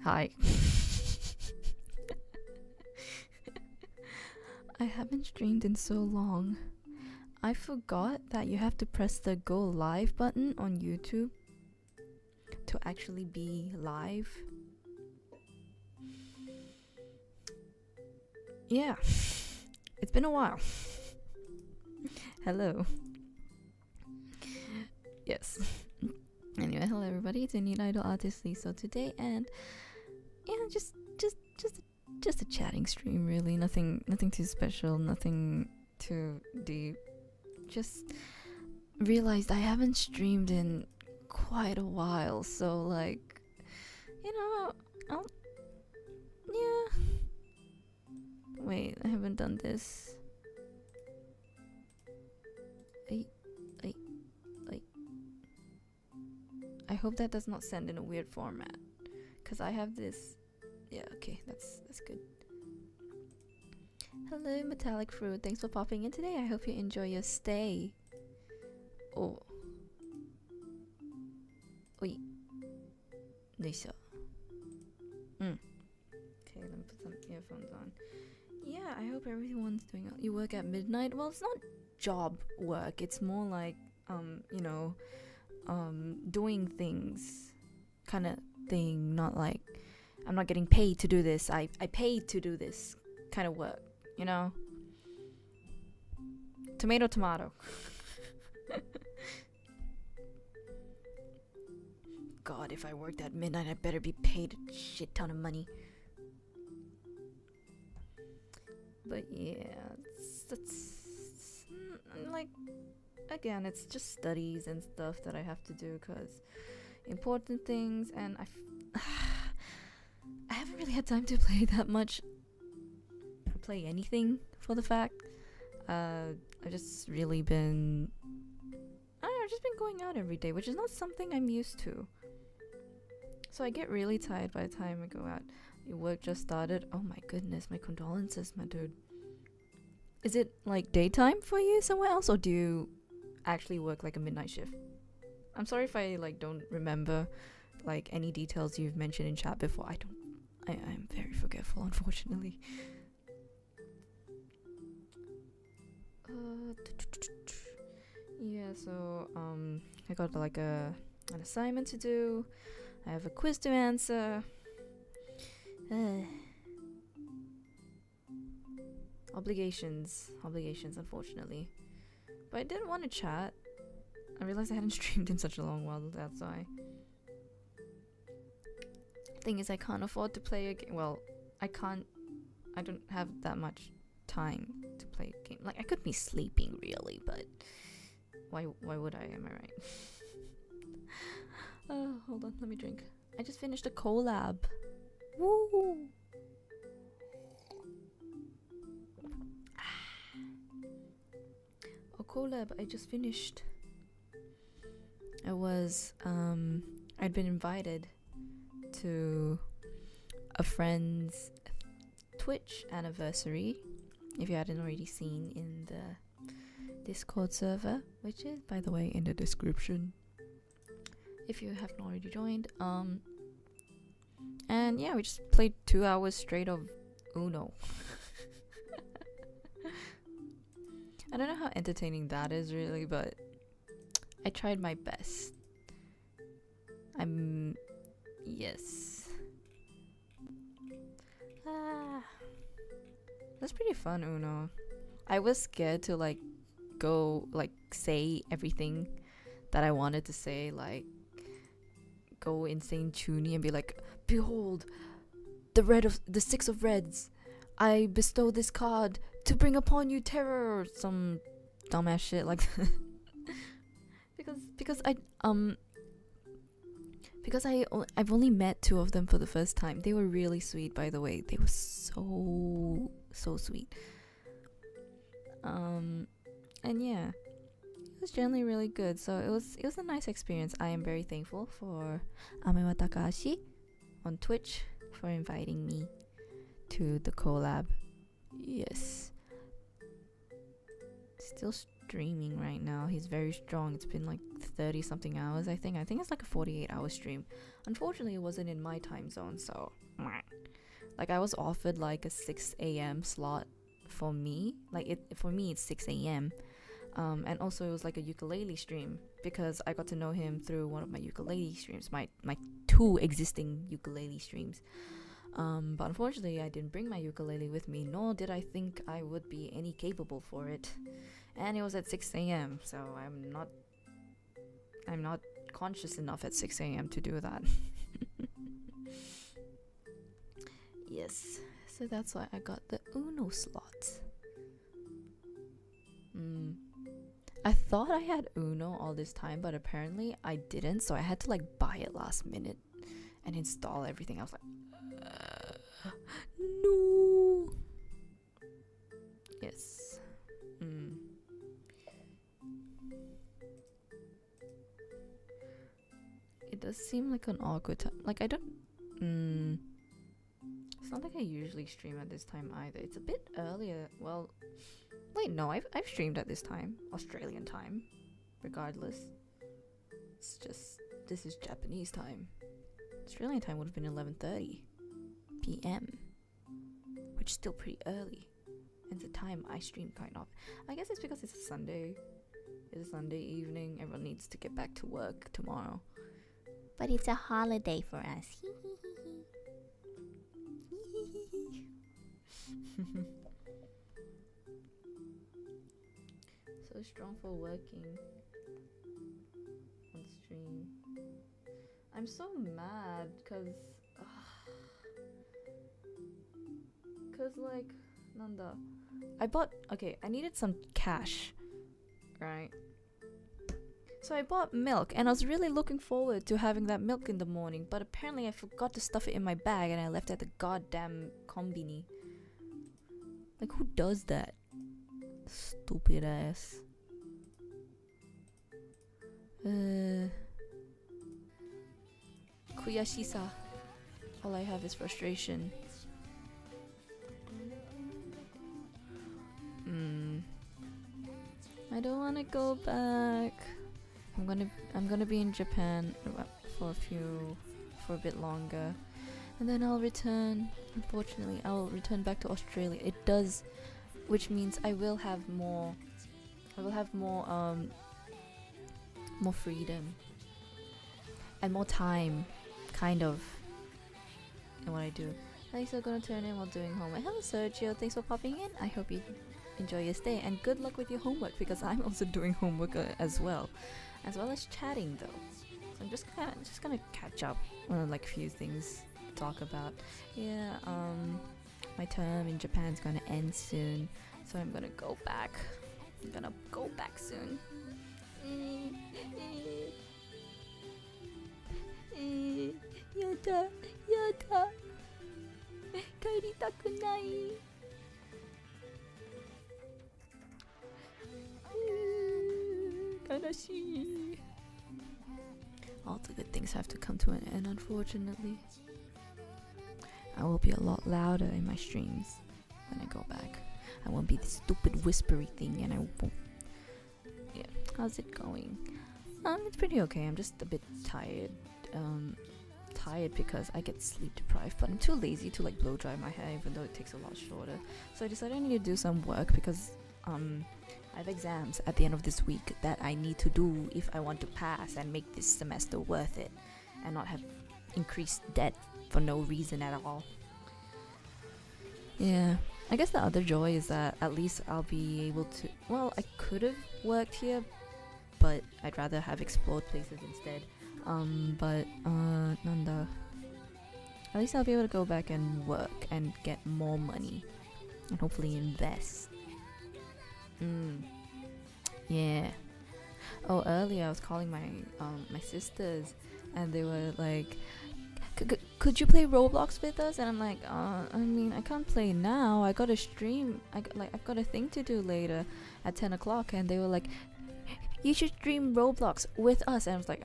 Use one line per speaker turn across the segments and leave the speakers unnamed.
Hi. I haven't streamed in so long. I forgot that you have to press the go live button on YouTube to actually be live. Yeah, it's been a while. Hello. Yes. Anyway, hello everybody. It's Indie Idol artist Liso today, and yeah, just a chatting stream. Really, nothing too special, nothing too deep. Just realized I haven't streamed in quite a while, so like, yeah. Wait, I haven't done this. I hope that does not send in a weird format, cause I have this. Yeah, okay, that's good. Hello, Metallic Fruit. Thanks for popping in today. I hope you enjoy your stay. Oh. Oi. Liso. Okay, let me put some earphones on. Yeah, I hope everyone's doing well. You work at midnight? Well, it's not job work. It's more like, doing things kind of thing. Not like I'm not getting paid to do this. I paid to do this kind of work, you know? Tomato, tomato. God, if I worked at midnight, I better be paid a shit ton of money. But yeah, that's like, again, it's just studies and stuff that I have to do, because important things, and I haven't really had time to play that much. Play anything for the fact. I've just really been, I don't know, I've just been going out every day, which is not something I'm used to. So I get really tired by the time I go out. Your work just started. Oh my goodness, my condolences, my dude. Is it like daytime for you somewhere else, or do you actually work like a midnight shift? I'm sorry if I like don't remember like any details you've mentioned in chat before. I'm very forgetful, unfortunately. Yeah, so I got like an assignment to do. I have a quiz to answer. Obligations, unfortunately. But I did want to chat. I realized I hadn't streamed in such a long while, that's why. Thing is, I can't afford to play a game. Well, I don't have that much time to play a game. Like, I could be sleeping, really, but why would I? Am I right? Hold on, let me drink. I just finished a collab. Woo! A collab I just finished. It was I'd been invited to a friend's Twitch anniversary, if you hadn't already seen in the Discord server, which is, by the way, in the description if you haven't already joined. And yeah, we just played 2 hours straight of Uno. I don't know how entertaining that is really, but I tried my best. Yes. That's pretty fun, Uno. I was scared to like go like say everything that I wanted to say, like go insane chuny and be like, behold, the 6 of reds. I bestow this card to bring upon you terror, or some dumbass shit like that. because I've only met 2 of them for the first time. They were really sweet, by the way. They were so sweet. And yeah, it was generally really good. So it was a nice experience. I am very thankful for Amewa Takahashi on Twitch for inviting me to the collab. Yes. Still streaming right now. He's very strong. It's been like 30 something hours. I think it's like a 48-hour stream. Unfortunately, it wasn't in my time zone, so like I was offered like a 6 a.m. slot for me. Like for me it's 6 a.m. And also it was like a ukulele stream because I got to know him through one of my ukulele streams, my 2 existing ukulele streams. But unfortunately I didn't bring my ukulele with me, nor did I think I would be any capable for it. And it was at 6 a.m. so I'm not conscious enough at 6 a.m. to do that. Yes, so that's why I got the Uno slot. I thought I had Uno all this time, but apparently I didn't, so I had to like buy it last minute and install everything. I was like, no. Yes. It does seem like an awkward time. Like I don't. It's not like I usually stream at this time either. It's a bit earlier. Well, wait, no, I've streamed at this time, Australian time. Regardless, it's just this is Japanese time. Australian time would have been 11:30 p.m., which is still pretty early. And the time I stream kind of. I guess it's because it's a Sunday. It's a Sunday evening. Everyone needs to get back to work tomorrow. But it's a holiday for us. So strong for working on stream. I'm so mad cause like Nanda, I needed some cash, right? So I bought milk and I was really looking forward to having that milk in the morning, but apparently I forgot to stuff it in my bag and I left it at the goddamn combini. Like, who does that? Stupid ass. Kuyashisa. All I have is frustration. I don't want to go back. I'm gonna be in Japan for a bit longer, and then I'll return. Unfortunately, I'll return back to Australia. It does, which means I will have more freedom and more time, kind of, in what I do. Liso gonna turn in while doing homework. Hello Sergio, thanks for popping in. I hope you enjoy your stay and good luck with your homework because I'm also doing homework as well as chatting though. So I'm just gonna catch up on like a few things to talk about. Yeah, my term in Japan is gonna end soon, so I'm gonna go back. I'm gonna go back soon. Yada, yada. 帰りたくない。悲しい。All the good things have to come to an end, unfortunately. I will be a lot louder in my streams when I go back. I won't be the stupid whispery thing, and I won't. Yeah, how's it going? It's pretty okay. I'm just a bit tired. Tired because I get sleep deprived, but I'm too lazy to like blow dry my hair, even though it takes a lot shorter. So I decided I need to do some work because I have exams at the end of this week that I need to do if I want to pass and make this semester worth it and not have increased debt for no reason at all. Yeah, I guess the other joy is that at least I'll be able to, well, I could have worked here, but I'd rather have explored places instead. Nanda, at least I'll be able to go back and work and get more money and hopefully invest. Yeah. Oh, earlier I was calling my sisters and they were like, could you play Roblox with us? And I'm like, I mean, I can't play now. I got a stream. I've got a thing to do later at 10 o'clock. And they were like, you should stream Roblox with us. And I was like,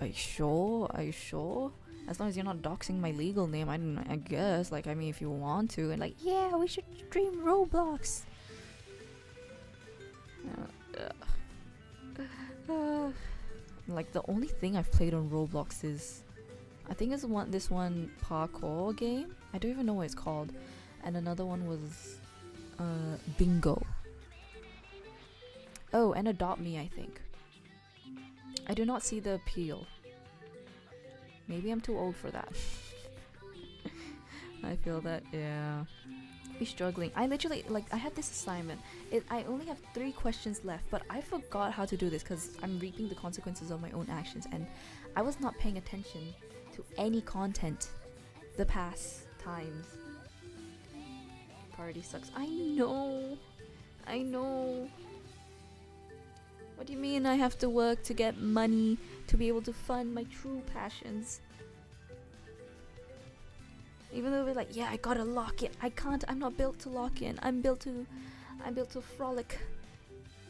are you sure? Are you sure? As long as you're not doxing my legal name, I guess. Like, I mean, if you want to. And like, yeah, we should stream Roblox. Like the only thing I've played on Roblox is, I think it's this one parkour game. I don't even know what it's called. And another one was Bingo. Oh, and Adopt Me, I think. I do not see the appeal. Maybe I'm too old for that. I feel that, yeah. Be struggling. I literally, like, I had this assignment. I only have 3 questions left, but I forgot how to do this because I'm reaping the consequences of my own actions, and I was not paying attention to any content the past times. Party sucks. I know. What do you mean I have to work to get money to be able to fund my true passions? Even though we're like, yeah, I gotta lock in. I can't. I'm not built to lock in. I'm built to frolic,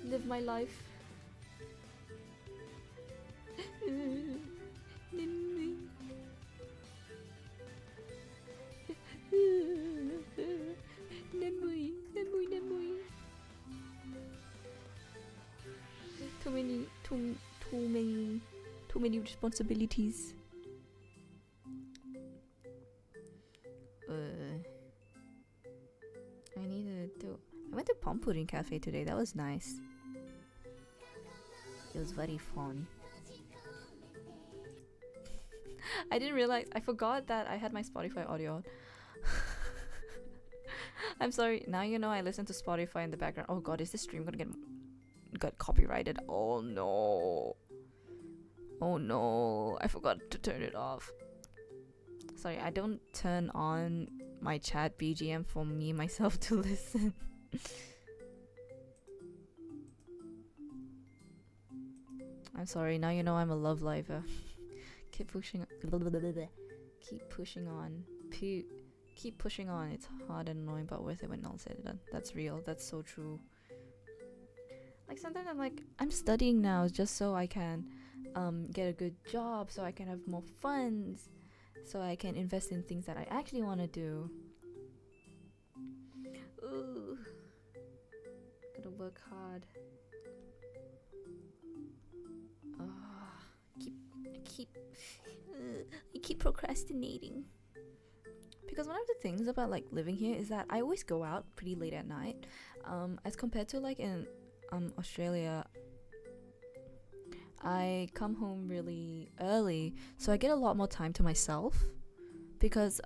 live my life. Too many responsibilities. I went to Palm Pudding Cafe today. That was nice. It was very fun. I didn't realize. I forgot that I had my Spotify audio on. I'm sorry. Now you know I listen to Spotify in the background. Oh god, is this stream gonna get copyrighted? Oh no. Oh no. I forgot to turn it off. Sorry, I don't turn on my chat BGM for me myself to listen. I'm sorry, now you know I'm a love lifer. Keep pushing on. Keep pushing on. It's hard and annoying but worth it when all said and done. That's real. That's so true. Like sometimes I'm like, I'm studying now just so I can get a good job, so I can have more funds, so I can invest in things that I actually want to do. Ooh. Gotta work hard. I keep procrastinating. Because one of the things about like living here is that I always go out pretty late at night. As compared to like in Australia, I come home really early, so I get a lot more time to myself because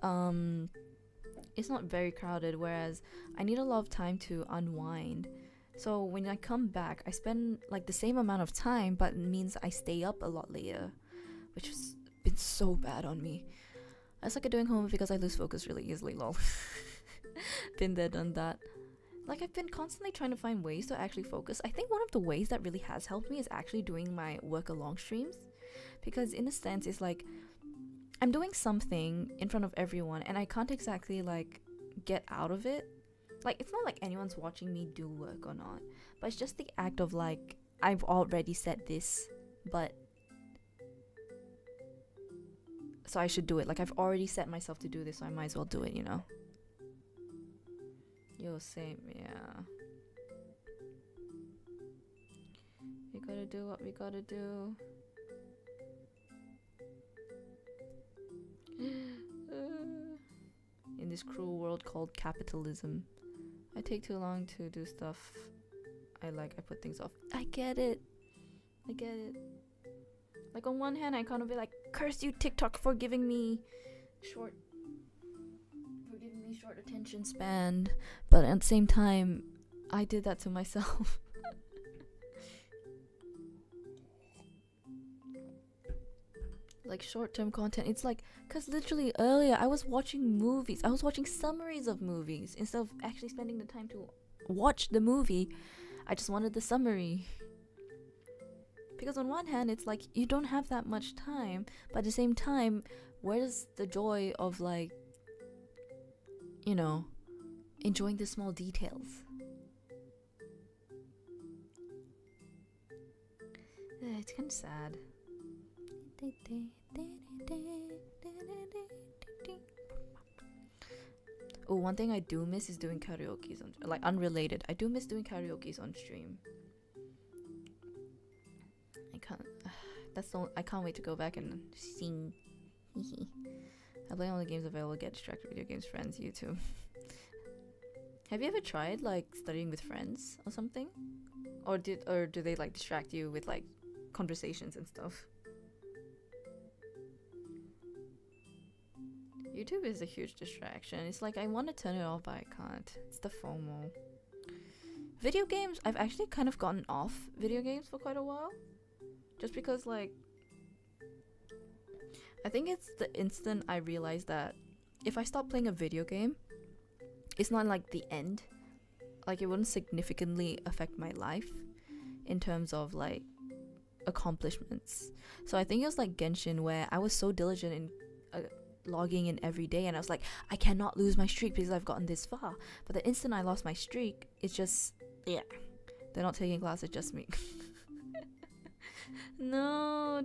it's not very crowded, whereas I need a lot of time to unwind. So when I come back, I spend like the same amount of time, but it means I stay up a lot later, which has been so bad on me. I suck at doing homework because I lose focus really easily, lol. Been there, done that. Like, I've been constantly trying to find ways to actually focus. I think one of the ways that really has helped me is actually doing my work along streams. Because in a sense, it's like, I'm doing something in front of everyone and I can't exactly, like, get out of it. Like, it's not like anyone's watching me do work or not. But it's just the act of, like, I've already said this, but... so I should do it. Like, I've already set myself to do this, so I might as well do it, you know? Yo, same, yeah. We gotta do what we gotta do. In this cruel world called capitalism. I take too long to do stuff I put things off. I get it. Like, on one hand, I kind of be like, curse you, TikTok, for giving me short attention span. But at the same time, I did that to myself. Like, short-term content. It's like, because literally earlier, I was watching movies. I was watching summaries of movies. Instead of actually spending the time to watch the movie, I just wanted the summary. Because on one hand, it's like, you don't have that much time, but at the same time, where's the joy of, like, you know, enjoying the small details? It's kind of sad. Oh, one thing I do miss is doing karaoke on, like, unrelated. I do miss doing karaoke on stream. I can't wait to go back and sing. I play all the games available, get distracted, video games, friends, YouTube. Have you ever tried like studying with friends or something? Or do they like distract you with like conversations and stuff? YouTube is a huge distraction. It's like I want to turn it off but I can't. It's the FOMO. Video games, I've actually kind of gotten off video games for quite a while. Just because like I think it's the instant I realized that if I stop playing a video game, it's not like the end. Like it wouldn't significantly affect my life in terms of like accomplishments. So I think it was like Genshin where I was so diligent in logging in every day and I was like, I cannot lose my streak because I've gotten this far. But the instant I lost my streak, it's just, yeah, they're not taking classes, just me. No,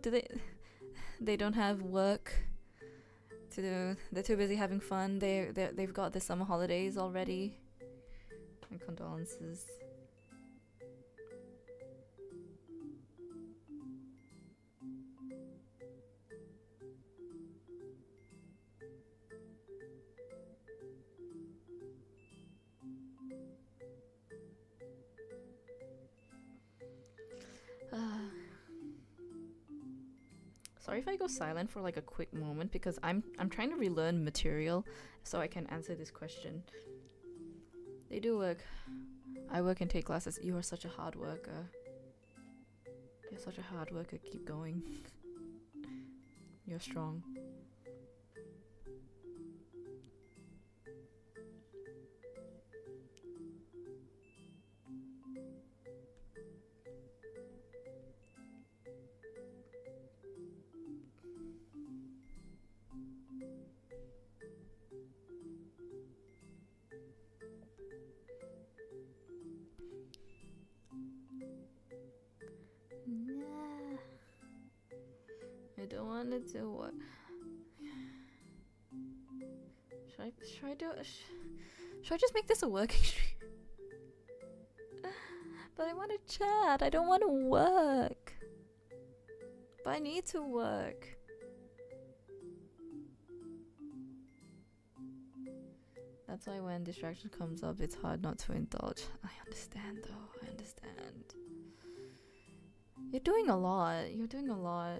they don't have work to do. They're too busy having fun. They've got the summer holidays already. My condolences. Sorry if I go silent for like a quick moment because I'm trying to relearn material so I can answer this question. They do work. I work and take classes. You are such a hard worker. You're such a hard worker. Keep going. You're strong. I don't want to do what? Should I just make this a working stream? But I want to chat. I don't want to work. But I need to work. That's why when distraction comes up, it's hard not to indulge. I understand though. I understand. You're doing a lot. You're doing a lot.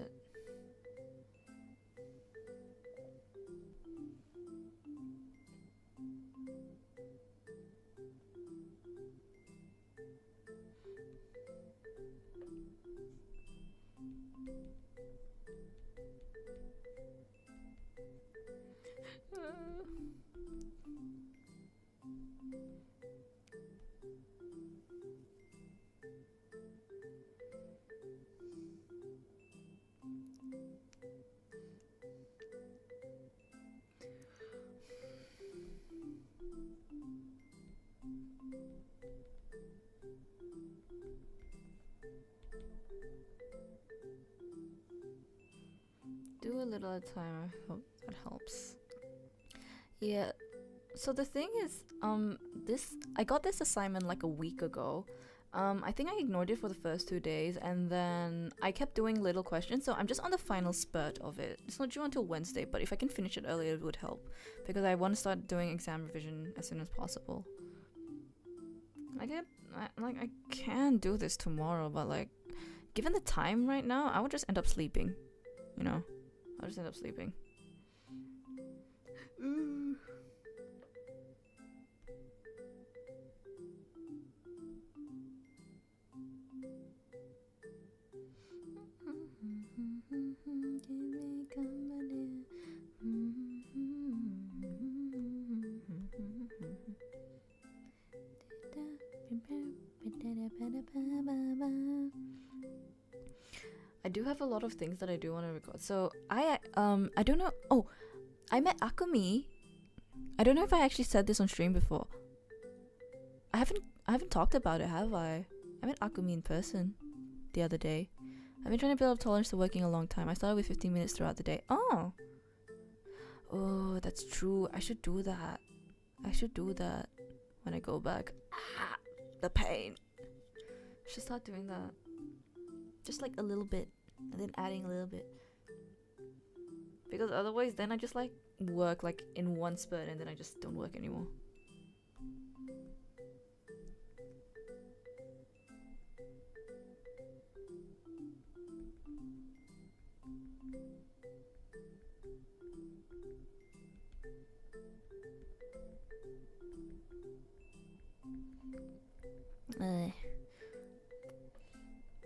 Do a little at a time. I hope that helps. Yeah. So the thing is, I got this assignment like a week ago. I think I ignored it for the first 2 days, and then I kept doing little questions. So I'm just on the final spurt of it. It's not due until Wednesday, but if I can finish it earlier, it would help because I want to start doing exam revision as soon as possible. I can do this tomorrow, but like, given the time right now, I would just end up sleeping. You know, I'll just end up sleeping. Ooh. I do have a lot of things that I do want to record. So I don't know. Oh, I met Akumi. I don't know if I actually said this on stream before. I haven't talked about it, have I? I met Akumi in person the other day. I've been trying to build up tolerance to working a long time. I started with 15 minutes throughout the day. Oh, that's true. I should do that. When I go back. The pain. I should start doing that. Just like a little bit. and then adding a little bit, because otherwise then I just like work like in one spurt and then I just don't work anymore.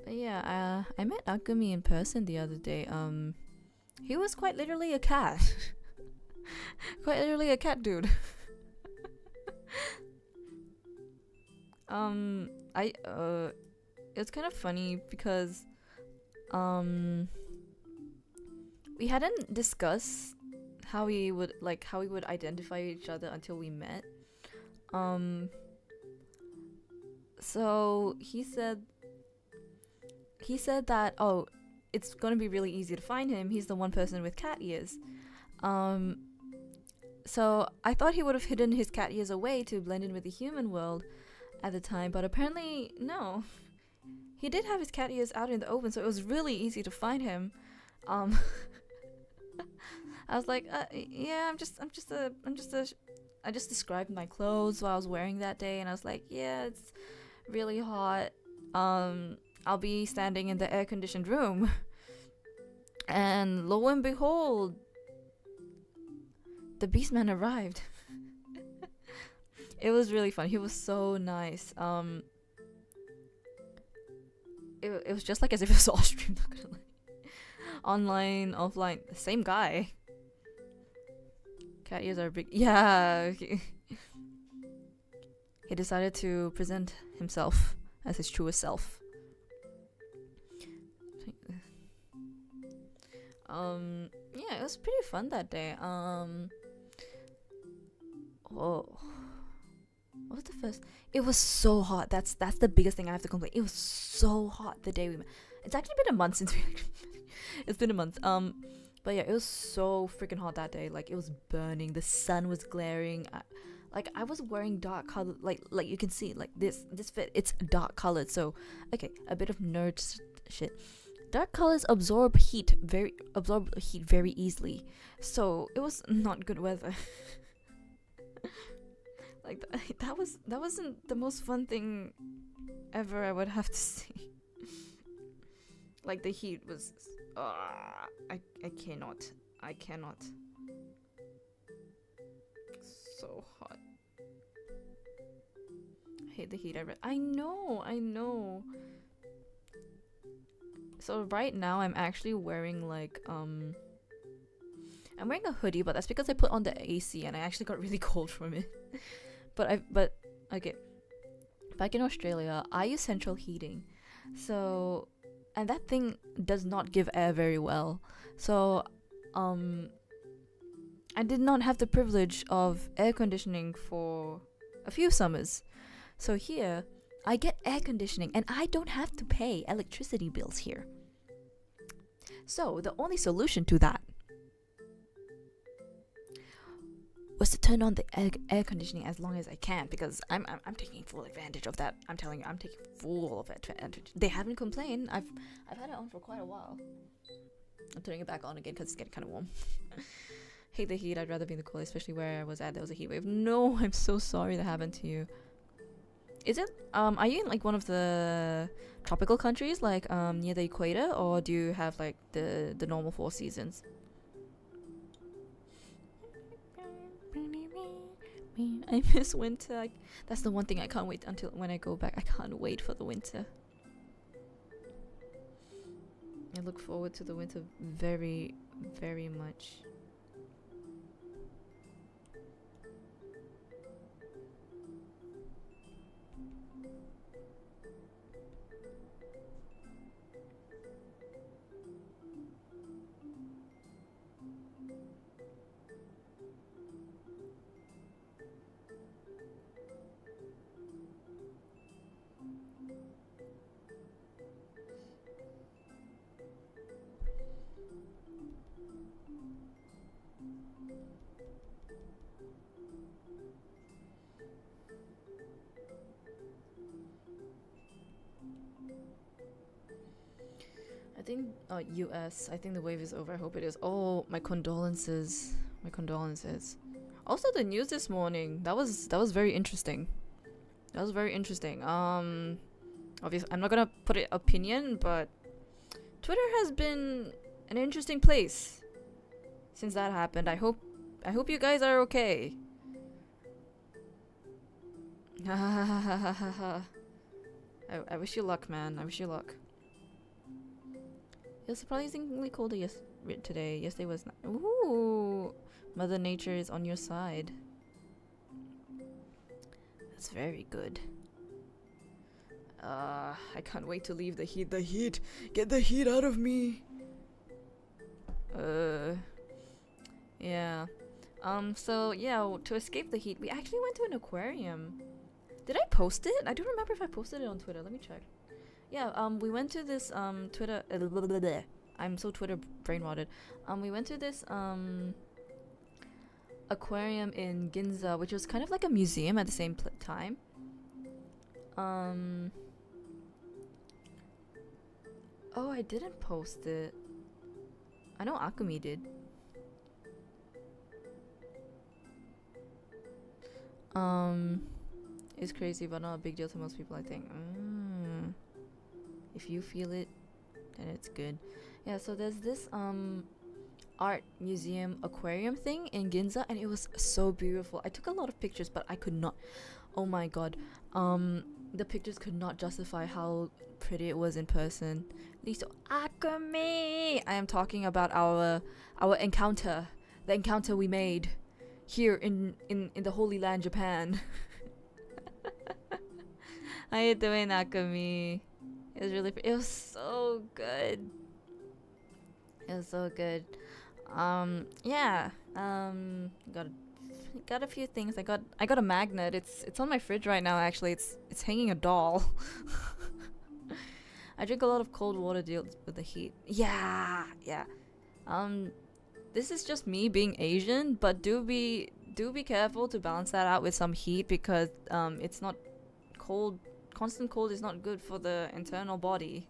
But yeah, I met Akumi in person the other day. He was quite literally a cat. Quite literally a cat dude. It's kind of funny because we hadn't discussed how we would identify each other until we met. So he said that, oh, it's gonna be really easy to find him. He's the one person with cat ears. So I thought he would have hidden his cat ears away to blend in with the human world at the time, but apparently no. He did have his cat ears out in the open, so it was really easy to find him. I was like, yeah, I just described my clothes while I was wearing that day, and I was like, yeah, it's really hot. I'll be standing in the air-conditioned room. And lo and behold, the Beastman arrived. It was really fun. He was so nice. It was just like as if it was all streamed, not gonna lie. Online, offline, same guy. Cat ears are big. Yeah. He decided to present himself as his truest self. Yeah, it was pretty fun that day. What was the first? It was so hot. That's the biggest thing I have to complain. It was so hot the day we met. It's actually been a month since we it's been a month. But yeah, it was so freaking hot that day. Like, it was burning. The sun was glaring. I was wearing dark color, like you can see, like this fit, it's dark colored. So okay, a bit of nerd shit. Dark colors absorb heat very easily. So it was not good weather. Like that wasn't the most fun thing ever, I would have to say. Like, the heat was I cannot. So hot. I hate the heat. I know. So right now I'm actually wearing like I'm wearing a hoodie, but that's because I put on the AC and I actually got really cold from it. But okay. Back in Australia, I use central heating. So, and that thing does not give air very well. So, I did not have the privilege of air conditioning for a few summers. So here, I get air conditioning and I don't have to pay electricity bills here. So the only solution to that was to turn on the air conditioning as long as I can, because I'm taking full advantage of that. I'm telling you, I'm taking full of advantage. They haven't complained. I've had it on for quite a while. I'm turning it back on again because it's getting kind of warm. Hate the heat. I'd rather be in the cold, especially where I was at. There was a heat wave. No, I'm so sorry that happened to you. Is it are you in like one of the tropical countries, like near the equator, or do you have like the normal 4 seasons? I miss winter. That's the one thing I can't wait until when I go back. I can't wait for the winter. I look forward to the winter very, very much. think US. I think the wave is over. I hope it is. Oh, my condolences. My condolences. Also, the news this morning. That was very interesting. That was very interesting. Obviously, I'm not gonna put an opinion, but Twitter has been an interesting place since that happened. I hope you guys are okay. I wish you luck, man. I wish you luck. It was surprisingly colder today. Yesterday was not. Ooh, Mother Nature is on your side. That's very good. I can't wait to leave the heat. The heat! Get the heat out of me! Yeah. So, yeah, to escape the heat, we actually went to an aquarium. Did I post it? I don't remember if I posted it on Twitter. Let me check. Yeah, we went to this, Twitter... I'm so Twitter brain-rotted. We went to this, aquarium in Ginza, which was kind of like a museum at the same time. Oh, I didn't post it. I know Akumi did. It's crazy, but not a big deal to most people, I think. If you feel it, then it's good. Yeah, so there's this art museum aquarium thing in Ginza, and it was so beautiful. I took a lot of pictures, but I could not. Oh my god. The pictures could not justify how pretty it was in person. Liso, Akumi! I am talking about our encounter, the encounter we made here in the Holy Land, Japan. How you doing, Akumi? It was really. It was so good. It was so good. Yeah. Got a few things. I got a magnet. It's on my fridge right now. Actually, it's hanging a doll. I drink a lot of cold water to deal with the heat. Yeah. This is just me being Asian, but do be careful to balance that out with some heat, because it's not cold. Constant cold is not good for the internal body.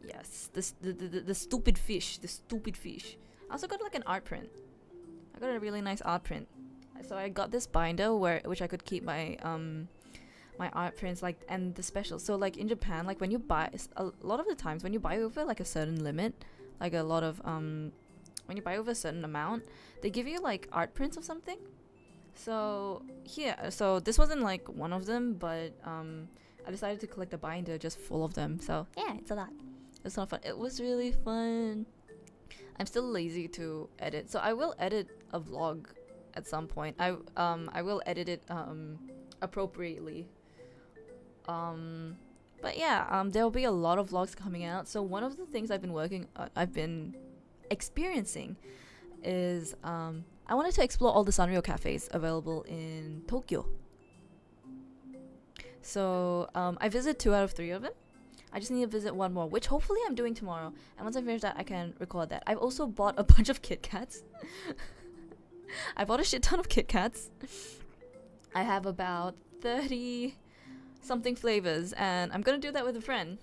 Yes, the stupid fish. The stupid fish. I also got like an art print. I got a really nice art print. So I got this binder which I could keep my my art prints, like, and the special. So like in Japan, like when you buy, a lot of the times when you buy over like a certain limit, like a lot of when you buy over a certain amount, they give you like art prints of something. So so this wasn't like one of them, but I decided to collect a binder just full of them. So yeah, it's a lot. It's not fun. It was really fun. I'm still lazy to edit, so I will edit a vlog at some point. I will edit it appropriately. But yeah, there will be a lot of vlogs coming out. So one of the things I've been experiencing is I wanted to explore all the Sanrio cafes available in Tokyo. So I visited 2 out of 3 of them. I just need to visit one more, which hopefully I'm doing tomorrow. And once I finish that, I can record that. I've also bought a bunch of Kit Kats. I bought a shit ton of Kit Kats. I have about 30 something flavors, and I'm gonna do that with a friend.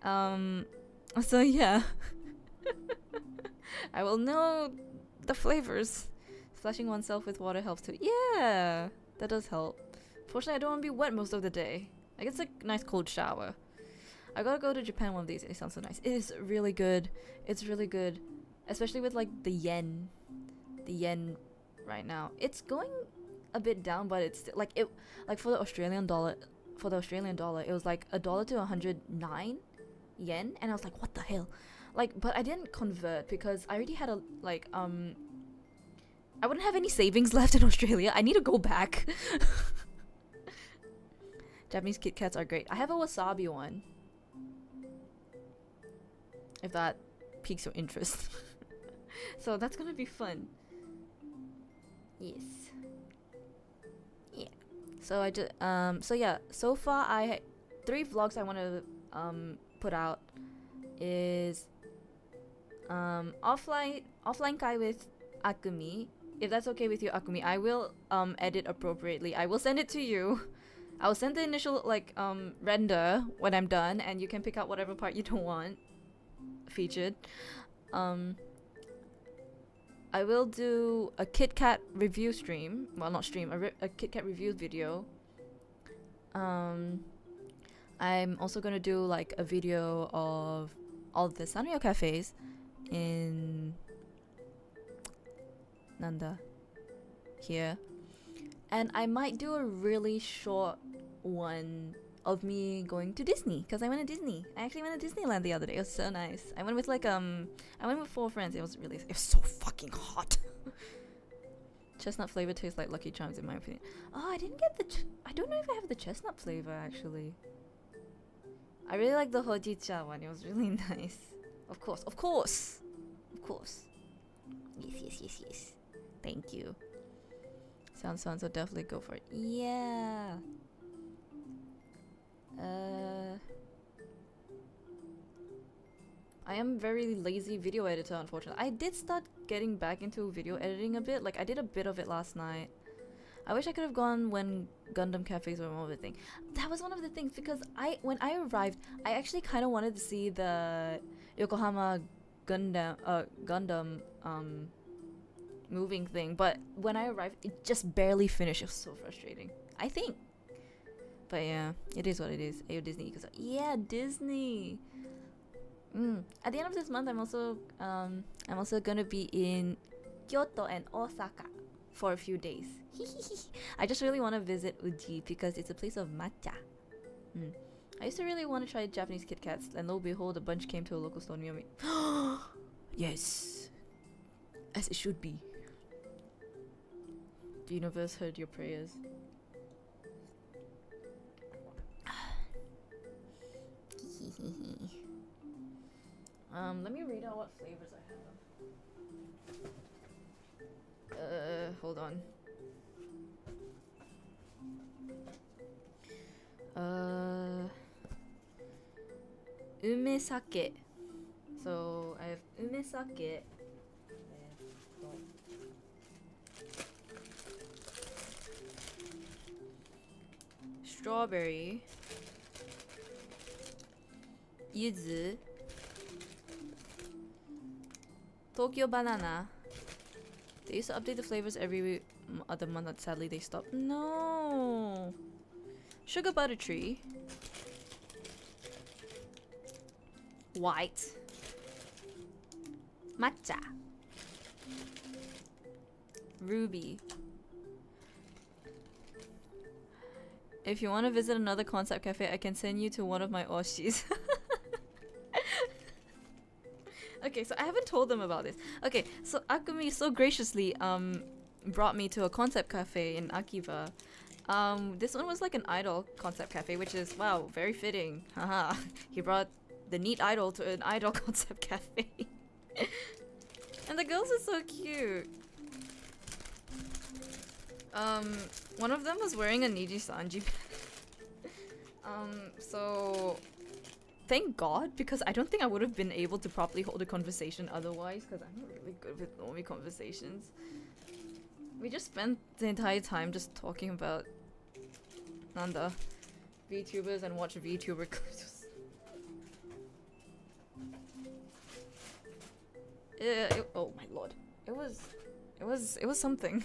So yeah. I will know the flavors. Splashing oneself with water helps too. Yeah, that does help. Fortunately, I don't want to be wet most of the day. I guess a nice cold shower. I gotta go to Japan one of these. It sounds so nice. It is really good. It's really good, especially with like the yen. The yen right now, it's going a bit down, but it's still, like, it, like for the Australian dollar, it was like $1 to 109 yen, and I was like, what the hell? Like, but I didn't convert because I already had a like I wouldn't have any savings left in Australia. I need to go back. Japanese Kit Kats are great. I have a wasabi one, if that piques your interest. So that's gonna be fun. Yes. Yeah. So I just so yeah, so far 3 vlogs I want to put out is offline kai with Akumi. If that's okay with you, Akumi, I will edit appropriately. I will send it to you. I'll send the initial like render when I'm done, and you can pick out whatever part you don't want featured. I will do a Kit Kat review stream. Well, not stream, a Kit Kat review video. I'm also gonna do like a video of all the Sanrio cafes in Nanda here, and I might do a really short one of me going to Disney, because I went to Disney. I actually went to Disneyland the other day. It was so nice. I went with like I went with 4 friends. It was so fucking hot. Chestnut flavor tastes like Lucky Charms in my opinion. Oh, I didn't get I don't know if I have the chestnut flavor actually. I really like the hojicha one. It was really nice. Of course. Yes. Thank you. Sounds fun, so definitely go for it. Yeah. I am very lazy video editor, unfortunately. I did start getting back into video editing a bit. Like, I did a bit of it last night. I wish I could have gone when Gundam cafes were more of a thing. That was one of the things, because when I arrived, I actually kind of wanted to see the Yokohama Gundam moving thing, but when I arrived, it just barely finished. It was so frustrating, I think. But yeah, it is what it is. Ayo Disney. Yeah, Disney. At the end of this month, I'm also gonna be in Kyoto and Osaka for a few days. I just really want to visit Uji because it's a place of matcha. I used to really want to try Japanese Kit Kats, and lo and behold, a bunch came to a local store near me. Yes, as it should be. The universe heard your prayers. Let me read out what flavors I have. Hold on. Umesake. So I have umesake. Strawberry. Yuzu. Tokyo banana. They used to update the flavors every other month, but sadly they stopped. No. Sugar butter tree. White. Matcha. Ruby. If you want to visit another concept cafe, I can send you to one of my oshis. Okay, so I haven't told them about this. Okay, so Akumi so graciously brought me to a concept cafe in Akiba. This one was like an idol concept cafe, which is, wow, very fitting. Haha. He brought the neat idol to an idol concept cafe. And the girls are so cute. One of them was wearing a Niji Sanji. So thank God, because I don't think I would have been able to properly hold a conversation otherwise, because I'm not really good with normie conversations. We just spent the entire time just talking about Nanda VTubers and watch VTuber clips. Oh my lord. It was something.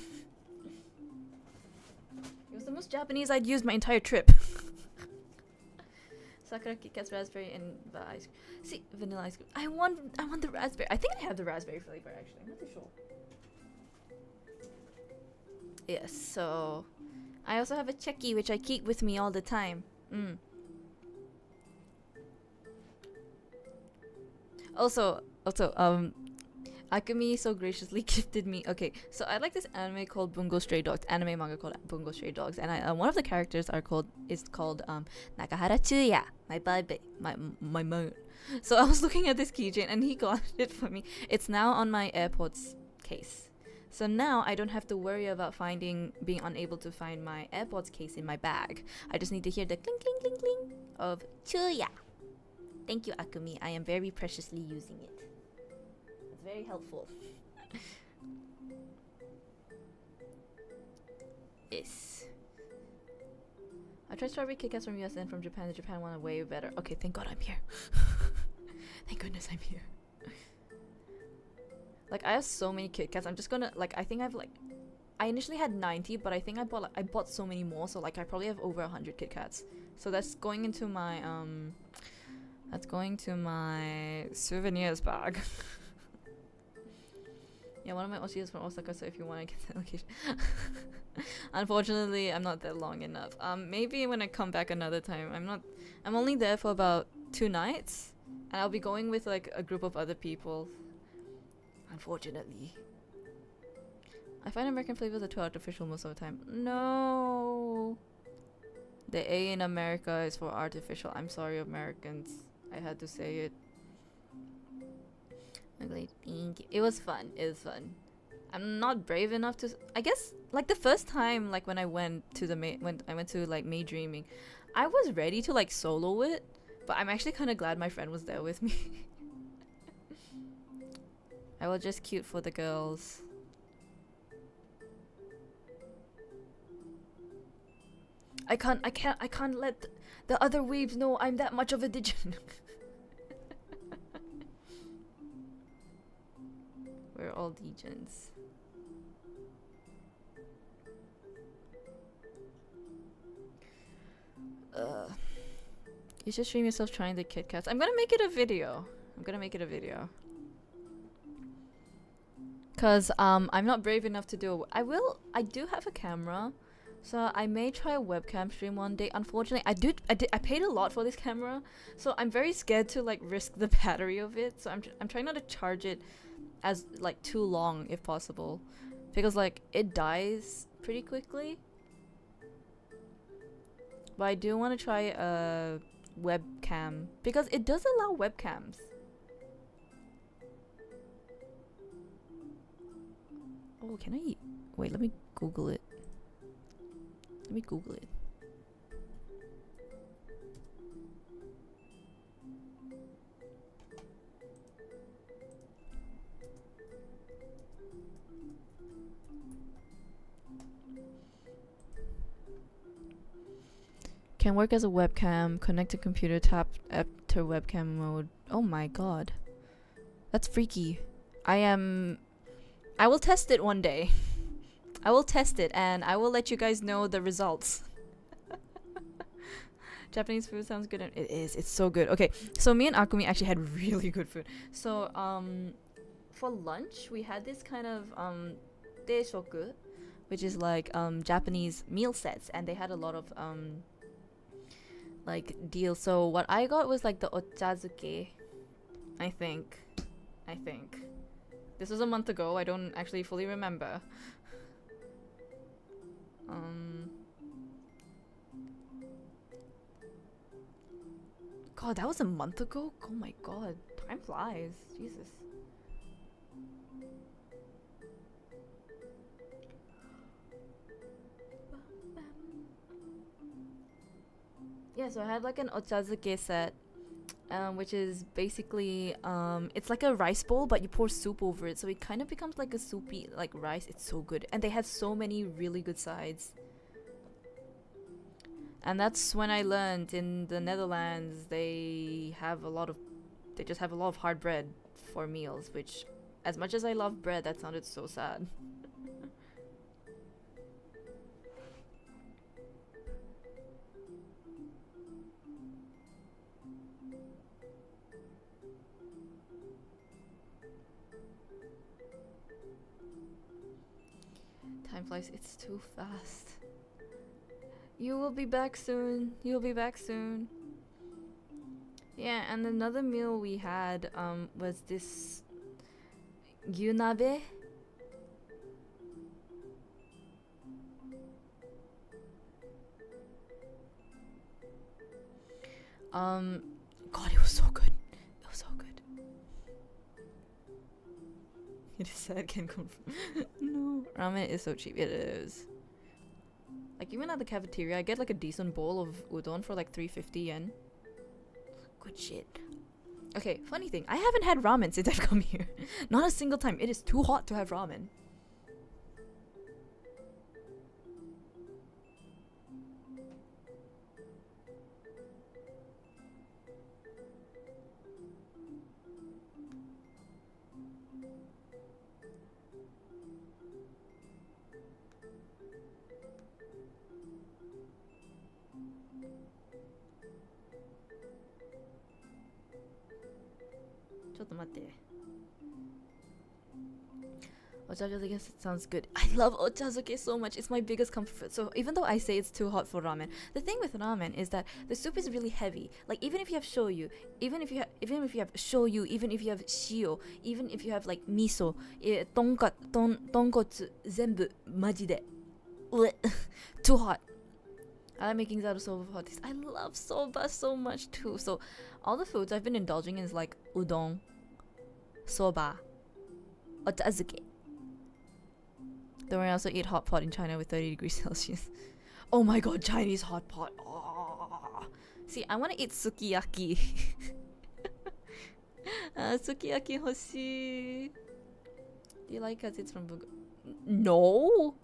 It was the most Japanese I'd used my entire trip. Sakura Kit Kat's raspberry and the ice cream. See, vanilla ice cream. I want the raspberry. I think I have the raspberry flavor actually. I'm not too sure. Yes, so I also have a checky which I keep with me all the time. Also, Akumi so graciously gifted me. Okay, so I like this anime called Bungo Stray Dogs, anime manga called Bungo Stray Dogs, and one of the characters is called Nakahara Chuya, my baby, my moon. So I was looking at this keychain and he got it for me. It's now on my AirPods case. So now I don't have to worry about being unable to find my AirPods case in my bag. I just need to hear the clink clink clink clink of Chuya. Thank you, Akumi. I am very preciously using it. It's very helpful. Yes. I tried strawberry Kit Kats from US and from Japan. The Japan one way better. Okay, thank God I'm here. Thank goodness I'm here. Like, I have so many Kit Kats. I'm just gonna, like, I think I've, like, I initially had 90, but I think I bought so many more, so, like, I probably have over 100 Kit Kats. So that's going into my, souvenirs bag. Yeah, one of my Oshi is from Osaka, so if you want to get the location. Unfortunately, I'm not there long enough. Maybe when I come back another time. I'm only there for about 2 nights, and I'll be going with, like, a group of other people. Unfortunately. I find American flavors are too artificial most of the time. No. The A in America is for artificial. I'm sorry, Americans. I had to say it. It was fun. It was fun. I'm not brave enough to. I guess like the first time, like when I went to like May Dreaming, I was ready to like solo it, but I'm actually kind of glad my friend was there with me. I was just cute for the girls. I can't let the other weebs know I'm that much of a digit. We're all degens. You should stream yourself trying the Kit Kats. I'm gonna make it a video. Cause I'm not brave enough to do it. I do have a camera, so I may try a webcam stream one day. Unfortunately, I paid a lot for this camera, so I'm very scared to like risk the battery of it. So I'm trying not to charge it as like too long if possible, because like it dies pretty quickly. But I do want to try a webcam because it does allow webcams. Oh, can I? Wait, let me Google it. Can work as a webcam, connect to computer, tap enter webcam mode. Oh my god. That's freaky. I will test it one day. I will test it and I will let you guys know the results. Japanese food sounds good. It is. It's so good. Okay, so me and Akumi actually had really good food. So for lunch we had this kind of teishoku, which is like Japanese meal sets, and they had a lot of like deals. So what I got was like the ochazuke. I think this was a month ago. I don't actually fully remember. God, that was a month ago? Oh my god, time flies. Jesus. Yeah, so I had like an ochazuke set, which is basically it's like a rice bowl, but you pour soup over it, so it kind of becomes like a soupy like rice. It's so good, and they had so many really good sides. And that's when I learned in the Netherlands they just have a lot of hard bread for meals, which, as much as I love bread, that sounded so sad. Time flies, it's too fast. You will be back soon. You'll be back soon. Yeah, and another meal we had was this wannabe. God, it was so good. It was so good. It is sad, can confirm. No, ramen is so cheap. It is. Like, even at the cafeteria, I get like a decent bowl of udon for like 350 yen. Good shit. Okay, funny thing, I haven't had ramen since I've come here. Not a single time. It is too hot to have ramen. Chotomatte. Ochazuke sounds good. I love ochazuke so much. It's my biggest comfort food. So even though I say it's too hot for ramen, the thing with ramen is that the soup is really heavy. Like even if you have shoyu, even if you have shoyu, even if you have shio, even if you have like miso, tonkotsu, zenbu majide. Too hot. I like making zatsu soba hot. I love soba so much too. So all the foods I've been indulging in is like udon, soba, ochazuke. Don't worry, I also eat hot pot in China with 30 degrees Celsius. Oh my god, Chinese hot pot. Oh. See, I want to eat sukiyaki. Sukiyaki hoshi. Do you like because it's from Bugo? No.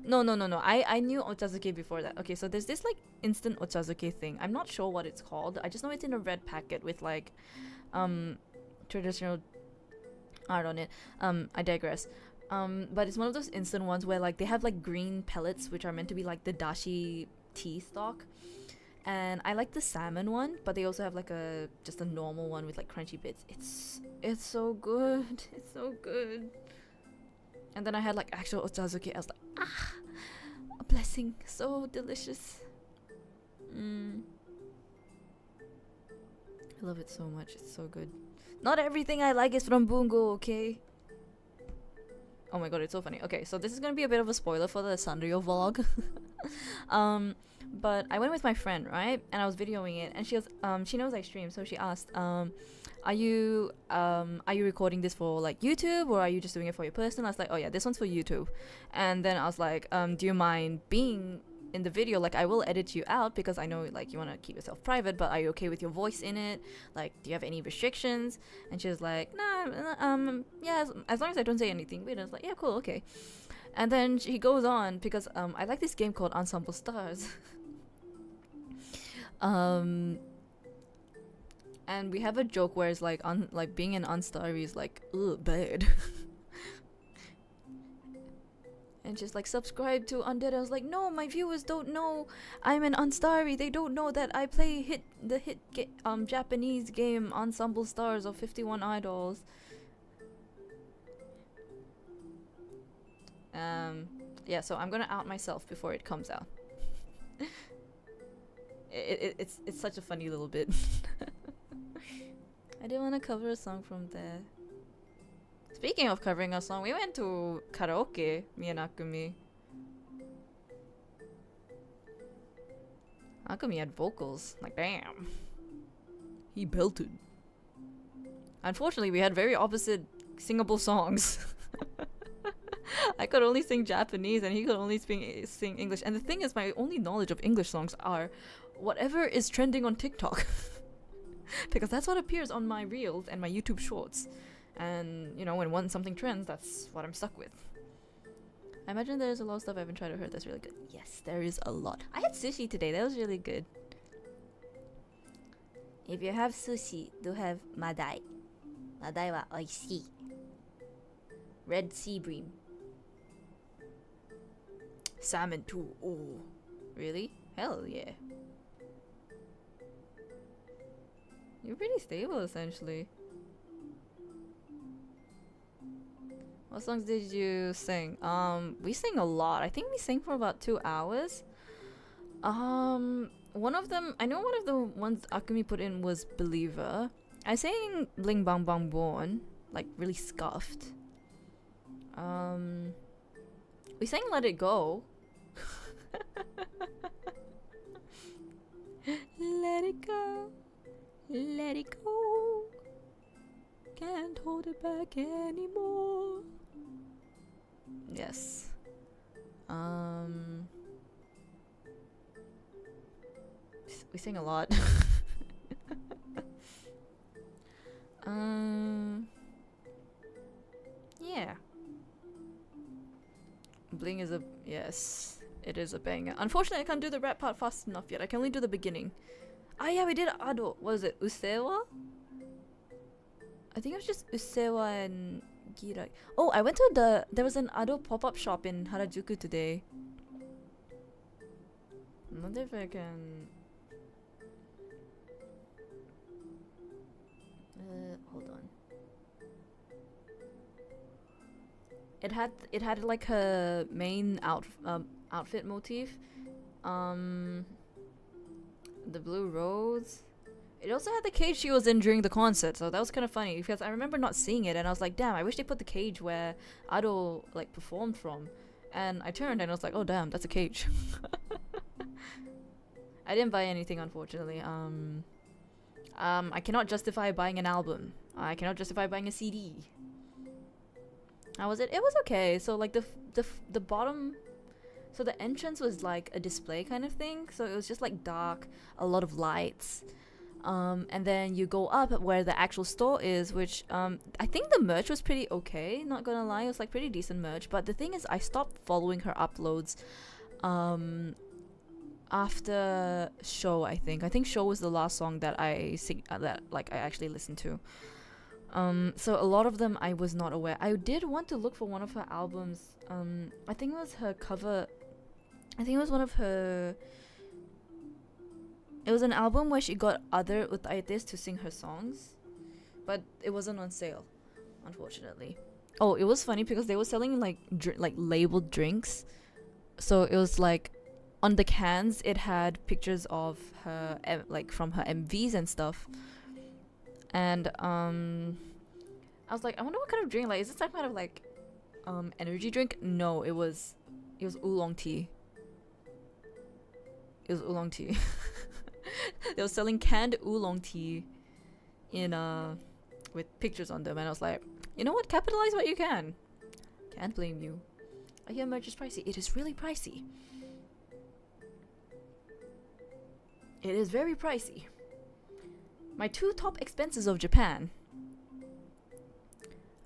No. I knew ochazuke before that. Okay, so there's this like instant ochazuke thing. I'm not sure what it's called. I just know it's in a red packet with like traditional art on it. I digress. But it's one of those instant ones where like they have like green pellets which are meant to be like the dashi tea stock. And I like the salmon one, but they also have like just a normal one with like crunchy bits. It's so good. It's so good. And then I had like actual ochazuke. I was like, a blessing. So delicious. I love it so much. It's so good. Not everything I like is from Bungo, okay? Oh my god, it's so funny. Okay, so this is gonna be a bit of a spoiler for the Sanrio vlog. But I went with my friend, right? And I was videoing it, and she knows I stream, so she asked, are you recording this for like YouTube, or are you just doing it for your personal? I was like, oh yeah, this one's for YouTube. And then I was like, do you mind being in the video? Like, I will edit you out because I know like you want to keep yourself private, but are you okay with your voice in it? Like, do you have any restrictions? And she was like, nah, yeah, as long as I don't say anything weird. I was like, yeah, cool, okay. And then she goes on because I like this game called Ensemble Stars. And we have a joke where it's like being an unstarry is like bad. And she's like, subscribe to Undead. I was like, no, my viewers don't know I'm an unstarry. They don't know that I play the hit Japanese game Ensemble Stars of 51 Idols. Yeah, so I'm gonna out myself before it comes out. It's such a funny little bit. I didn't want to cover a song from there. Speaking of covering a song, we went to karaoke, me and Akumi. Akumi had vocals. Like, damn. He belted. Unfortunately, we had very opposite singable songs. I could only sing Japanese and he could only sing English. And the thing is, my only knowledge of English songs are whatever is trending on TikTok. Because that's what appears on my reels and my YouTube shorts. And, you know, when something trends, that's what I'm stuck with. I imagine there's a lot of stuff I haven't tried or heard that's really good. Yes, there is a lot. I had sushi today. That was really good. If you have sushi, do have madai. Madai wa oishii. Red sea bream. Salmon too. Oh, really? Hell yeah. You're pretty stable, essentially. What songs did you sing? We sang a lot. I think we sang for about 2 hours. One of them, I know one of the ones Akumi put in was Believer. I sang Bling Bang Bang Born, like really scuffed. We sang Let It Go. Let it go, let it go. Can't hold it back anymore. Yes. We sing a lot. Yeah. Bling is yes, it is a banger. Unfortunately, I can't do the rap part fast enough yet. I can only do the beginning. Ah, yeah, we did Ado. What was it? Usewa? I think it was just Usewa and Girai. Oh, I went to there was an Ado pop-up shop in Harajuku today. I wonder if I can... hold on. it had like her main outfit motif, the blue rose. It also had the cage she was in during the concert, so that was kind of funny because I remember not seeing it and I was like, damn, I wish they put the cage where Ado like performed from. And I turned and I was like, oh damn, that's a cage. I didn't buy anything, unfortunately. I cannot justify buying an album. I cannot justify buying a CD. How was it? It was okay. So like the bottom, so the entrance was like a display kind of thing. So it was just like dark, a lot of lights. And then you go up where the actual store is, which I think the merch was pretty okay, not gonna lie. It was like pretty decent merch. But the thing is, I stopped following her uploads after Show. I think Show was the last song that I actually listened to. So a lot of them I was not aware. I did want to look for one of her albums. I think it was her cover. I think it was one of her. It was an album where she got other utaites to sing her songs, but it wasn't on sale, unfortunately. Oh, it was funny because they were selling like labeled drinks, so it was like on the cans it had pictures of her like from her MVs and stuff, and I was like, I wonder what kind of drink. Like, is this some kind of like energy drink? No, it was oolong tea. It was oolong tea. They were selling canned oolong tea in with pictures on them, and I was like, you know what? Capitalize what you can. Can't blame you. I hear merch is pricey. It is really pricey. It is very pricey. My 2 top expenses of Japan,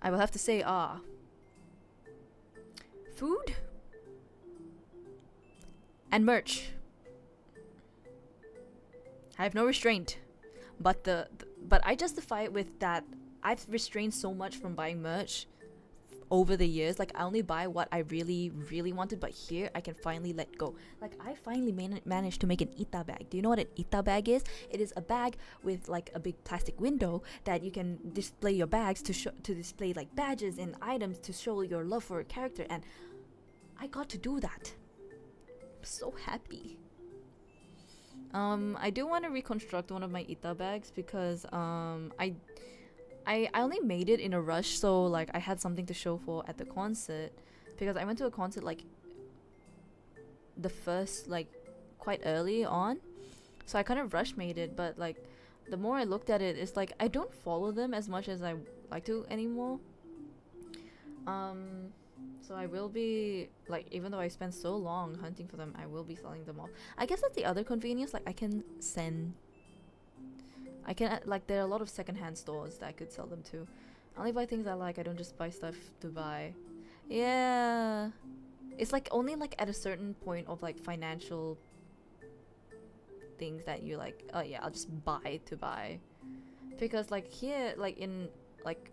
I will have to say, are food and merch. I have no restraint, but but I justify it with that I've restrained so much from buying merch over the years. Like, I only buy what I really, really wanted, but here I can finally let go. Like, I finally managed to make an ita bag. Do you know what an ita bag is? It is a bag with like a big plastic window that you can display your bags to display like badges and items to show your love for a character, and I got to do that. I'm so happy. I do want to reconstruct one of my ita bags because I only made it in a rush, so like I had something to show for at the concert, because I went to a concert like the first, like quite early on, so I kind of rush made it. But like the more I looked at it, it's like I don't follow them as much as I like to anymore. So I will be like, even though I spent so long hunting for them, I will be selling them off. I guess that's the other convenience. Like, I can like, there are a lot of secondhand stores that I could sell them to. I only buy things I like. I don't just buy stuff to buy. Yeah, it's like only like at a certain point of like financial things that you like, oh yeah, I'll just buy to buy. Because like here, like in like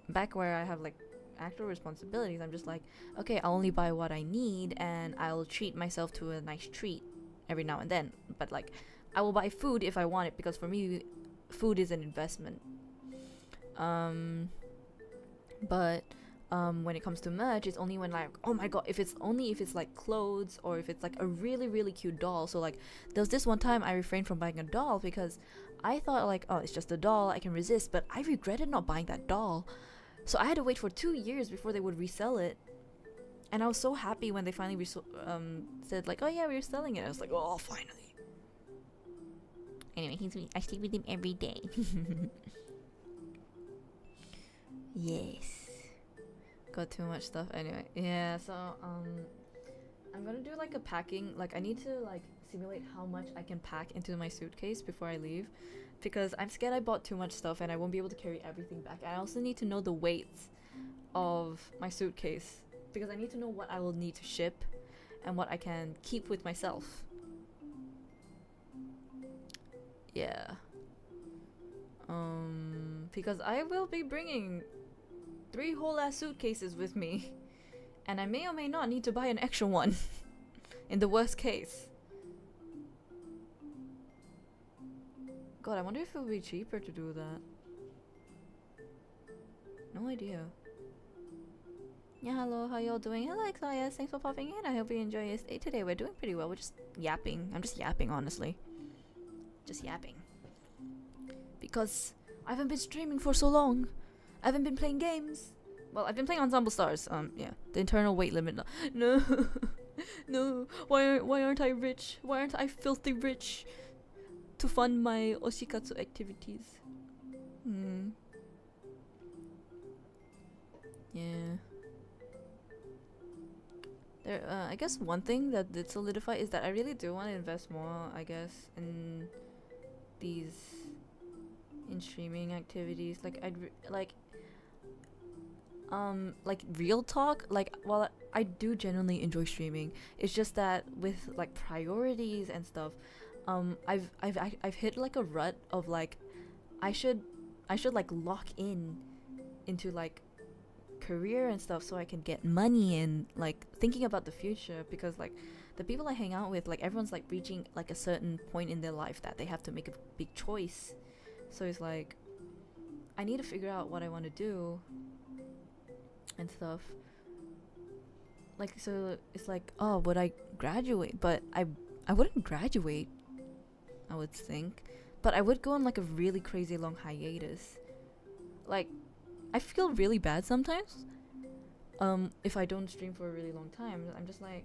back where I have like actual responsibilities, I'm just like, okay, I'll only buy what I need and I'll treat myself to a nice treat every now and then. But like, I will buy food if I want it, because for me, food is an investment. But when it comes to merch, it's only when like, oh my god, if it's like clothes, or if it's like a really, really cute doll. So like, there was this one time I refrained from buying a doll because I thought like, oh, it's just a doll, I can resist. But I regretted not buying that doll. So I had to wait for 2 years before they would resell it. And I was so happy when they finally said like, oh yeah, we're selling it. I was like, oh, finally. Anyway, I sleep with him every day. Yes. Got too much stuff. Anyway, yeah, so I'm gonna do like a packing, like I need to like simulate how much I can pack into my suitcase before I leave, because I'm scared I bought too much stuff and I won't be able to carry everything back. And I also need to know the weights of my suitcase, because I need to know what I will need to ship and what I can keep with myself. Yeah. Because I will be bringing 3 whole ass suitcases with me, and I may or may not need to buy an extra one in the worst case. God, I wonder if it would be cheaper to do that. No idea. Yeah, hello, how y'all doing? Hello, Xayas, thanks for popping in. I hope you enjoy your stay today. We're doing pretty well. We're just yapping. I'm just yapping, honestly. Just yapping. Because I haven't been streaming for so long. I haven't been playing games. Well, I've been playing Ensemble Stars. Yeah, the internal weight limit. No, no. Why aren't I rich? Why aren't I filthy rich to fund my oshikatsu activities? Yeah. There. I guess one thing that did solidify is that I really do want to invest more. I guess in these streaming activities. Like real talk, like, while I do genuinely enjoy streaming, it's just that with like priorities and stuff, I've hit like a rut of like I should like lock into like career and stuff so I can get money and like thinking about the future, because like the people I hang out with, like everyone's like reaching like a certain point in their life that they have to make a big choice. So it's like I need to figure out what I want to do and stuff. Like, so it's like, oh, would I graduate? But I wouldn't graduate, I would think. But I would go on like a really crazy long hiatus. Like, I feel really bad sometimes. If I don't stream for a really long time, I'm just like,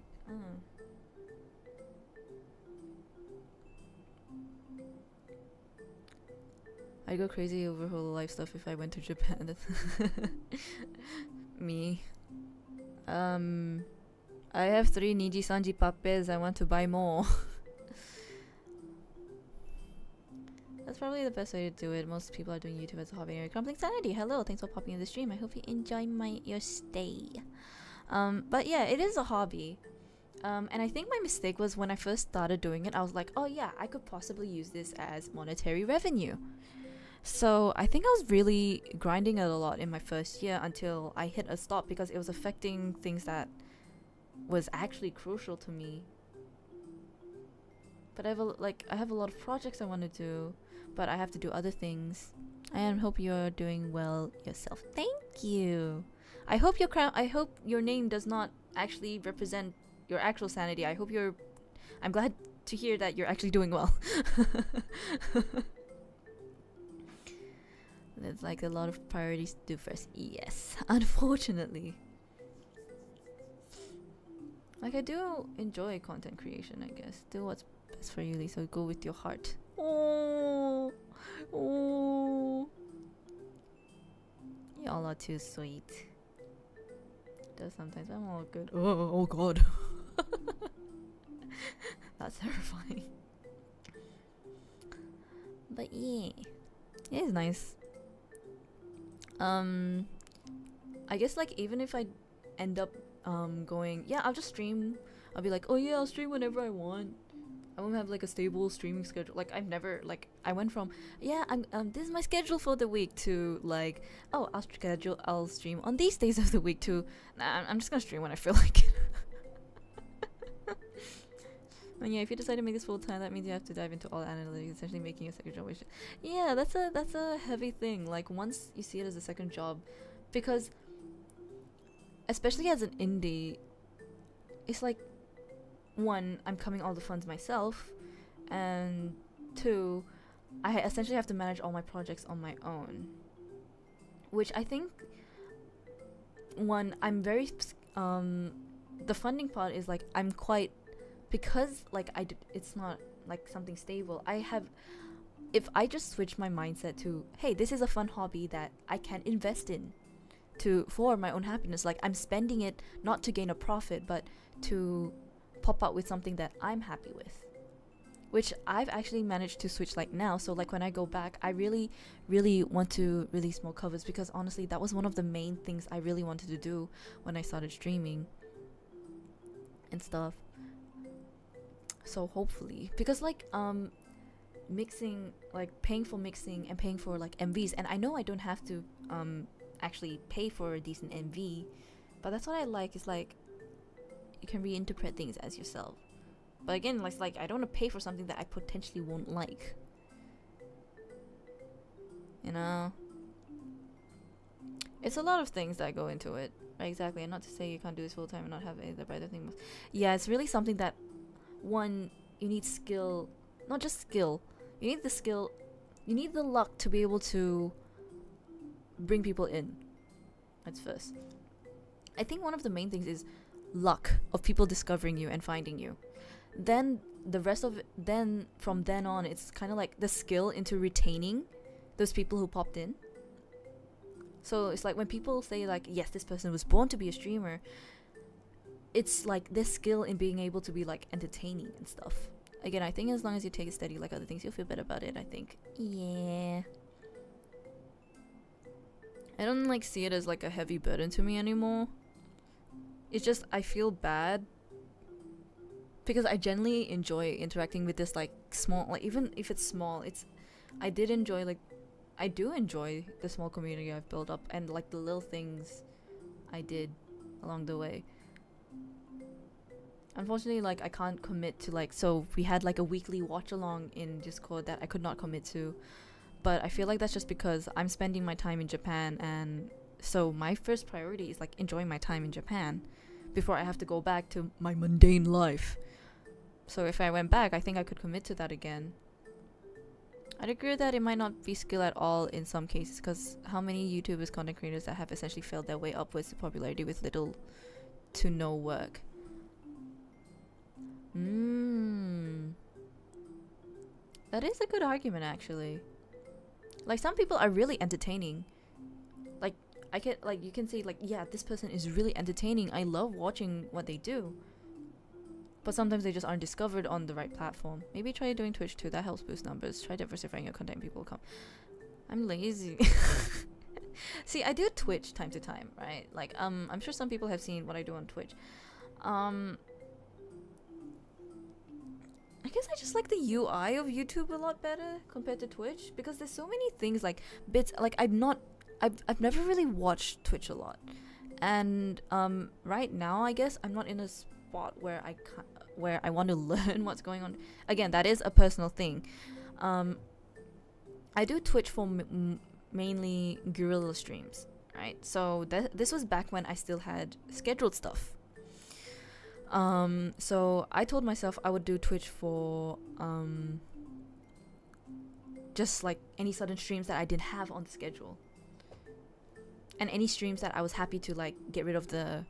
I'd go crazy over whole life stuff if I went to Japan. Me. I have 3 Niji Sanji papes. I want to buy more. That's probably the best way to do it. Most people are doing YouTube as a hobby. Crumbling Sanity, hello, thanks for popping in the stream. I hope you enjoy your stay. But yeah, it is a hobby. And I think my mistake was when I first started doing it, I was like, oh yeah, I could possibly use this as monetary revenue. So I think I was really grinding it a lot in my first year until I hit a stop because it was affecting things that was actually crucial to me. But I have a lot of projects I want to do, but I have to do other things. And hope you're doing well yourself. Thank you. I hope your name does not actually represent your actual sanity. I'm glad to hear that you're actually doing well. There's like a lot of priorities to do first. Yes, unfortunately. Like, I do enjoy content creation, I guess. Do what's best for you, Liso. Go with your heart. Oh, y'all are too sweet. Does sometimes. I'm all good. Oh god. That's terrifying. But yeah, it is nice. I guess like even if I end up going, yeah, I'll just stream. I'll be like, oh yeah, I'll stream whenever I want. I won't have like a stable streaming schedule. Like I've never I went from, yeah, this is my schedule for the week, to like, oh, I'll stream on these days of the week, to nah, I'm just gonna stream when I feel like it. And yeah, if you decide to make this full time, that means you have to dive into all analytics, essentially making a second job. Which, yeah, that's a heavy thing. Like once you see it as a second job, because especially as an indie, it's like, 1, I'm coming all the funds myself, and 2, I essentially have to manage all my projects on my own. Which I think, 1, I'm very the funding part is like I'm quite, because like it's not like something stable. If I just switch my mindset to, hey, this is a fun hobby that I can invest in for my own happiness, like I'm spending it not to gain a profit, but to pop out with something that I'm happy with, which I've actually managed to switch like now. So like when I go back, I really want to release more covers, because honestly that was one of the main things I really wanted to do when I started streaming and stuff. So hopefully, because like mixing, like paying for mixing and paying for like MVs, and I know I don't have to actually pay for a decent MV, but that's what I like, is like you can reinterpret things as yourself. But again, like I don't want to pay for something that I potentially won't like, you know. It's a lot of things that go into it. Right, exactly. And not to say you can't do this full time and not have either, but I think yeah, it's really something that one, you need skill, not just skill. You need the skill, you need the luck to be able to bring people in. That's first. I think one of the main things is luck of people discovering you and finding you. Then the rest of it, then from then on, it's kind of like the skill into retaining those people who popped in. So it's like when people say like, yes, this person was born to be a streamer, it's like this skill in being able to be like entertaining and stuff. Again, I think as long as you take it steady like other things, you'll feel better about it, I think. Yeah. I don't like see it as like a heavy burden to me anymore. It's just I feel bad because I genuinely enjoy interacting with this like small, like even if it's small, I do enjoy the small community I've built up and like the little things I did along the way. Unfortunately, like I can't commit to like, so we had like a weekly watch along in Discord that I could not commit to, but I feel like that's just because I'm spending my time in Japan, and so my first priority is like enjoying my time in Japan before I have to go back to my mundane life. So if I went back, I think I could commit to that again. I'd agree that it might not be skill at all in some cases, because how many YouTubers, content creators that have essentially failed their way upwards to popularity with little to no work? That is a good argument, actually. Like, some people are really entertaining. Like, you can say, like, yeah, this person is really entertaining. I love watching what they do. But sometimes they just aren't discovered on the right platform. Maybe try doing Twitch too. That helps boost numbers. Try diversifying your content. People will come. I'm lazy. See, I do Twitch time to time, right? Like, I'm sure some people have seen what I do on Twitch. I guess I just like the UI of YouTube a lot better compared to Twitch, because there's so many things like bits. Like I've never really watched Twitch a lot, and right now I guess I'm not in a spot where I want to learn what's going on. Again, that is a personal thing. I do Twitch for mainly guerrilla streams, right? So this was back when I still had scheduled stuff. So I told myself I would do Twitch for just like any sudden streams that I didn't have on the schedule, and any streams that I was happy to like get rid of the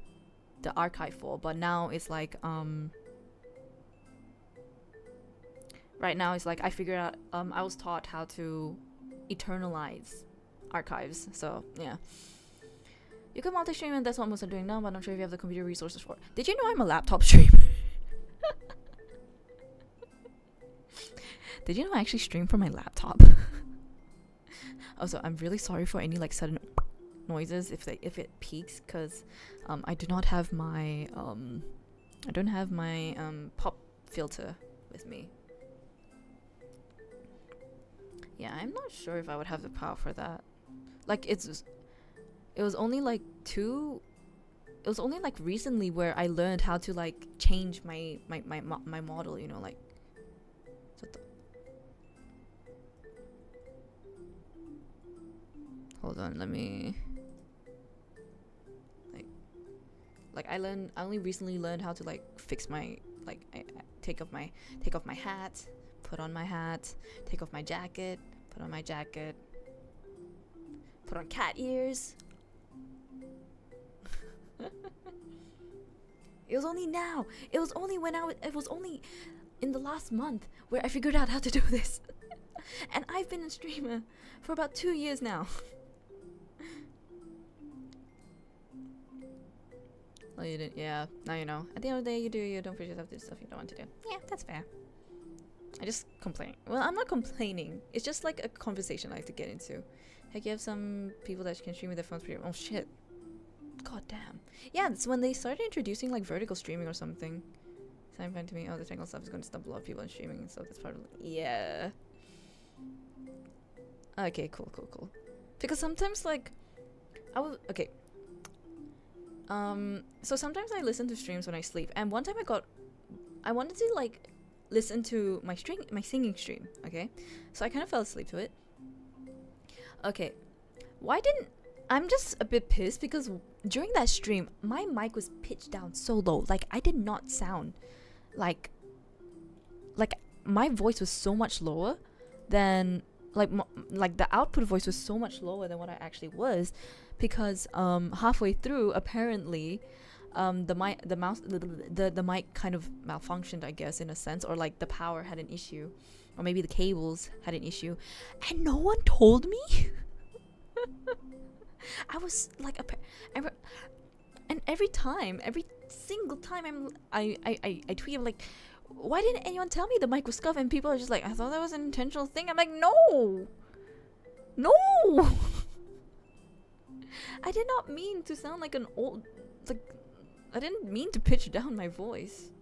archive for. But now it's like right now it's like I figured out I was taught how to eternalize archives. So yeah. You can multi-stream, and that's what most are doing now, but I'm not sure if you have the computer resources for it. Did you know I'm a laptop streamer? Did you know I actually stream from my laptop? Also, I'm really sorry for any like sudden noises if it peaks, because I do not have my pop filter with me. Yeah, I'm not sure if I would have the power for that. Like it was only like recently where I learned how to like change my model, you know, like hold on, let me like I only recently learned how to like fix my like I take off my hat, put on my hat, take off my jacket, put on my jacket, put on cat ears. It was only now. It was only in the last month where I figured out how to do this. And I've been a streamer for about 2 years now. Well, you didn't. Yeah, now you know. At the end of the day, you don't push yourself to do stuff you don't want to do. Yeah, that's fair. I just complain. Well, I'm not complaining. It's just like a conversation I like to get into. Heck, you have some people that can stream with their phones. Oh shit. God damn. Yeah, it's when they started introducing like vertical streaming or something. Same fun to me. Oh, the technical stuff is going to stop a lot of people in streaming and stuff. That's probably yeah. Okay, cool. Because sometimes like okay. So sometimes I listen to streams when I sleep, and one time I wanted to like listen to my singing stream. Okay, so I kind of fell asleep to it. Okay, why didn't I'm just a bit pissed because during that stream, my mic was pitched down so low. Like, I did not sound like my voice was so much lower than like the output voice was so much lower than what I actually was, because halfway through apparently the mic kind of malfunctioned, I guess, in a sense, or like the power had an issue, or maybe the cables had an issue, and no one told me. I was like and every single time I tweet, I'm like, why didn't anyone tell me the mic was scuffed? And people are just like, I thought that was an intentional thing. I'm like, no. I did not mean to sound like an old, like, I didn't mean to pitch down my voice.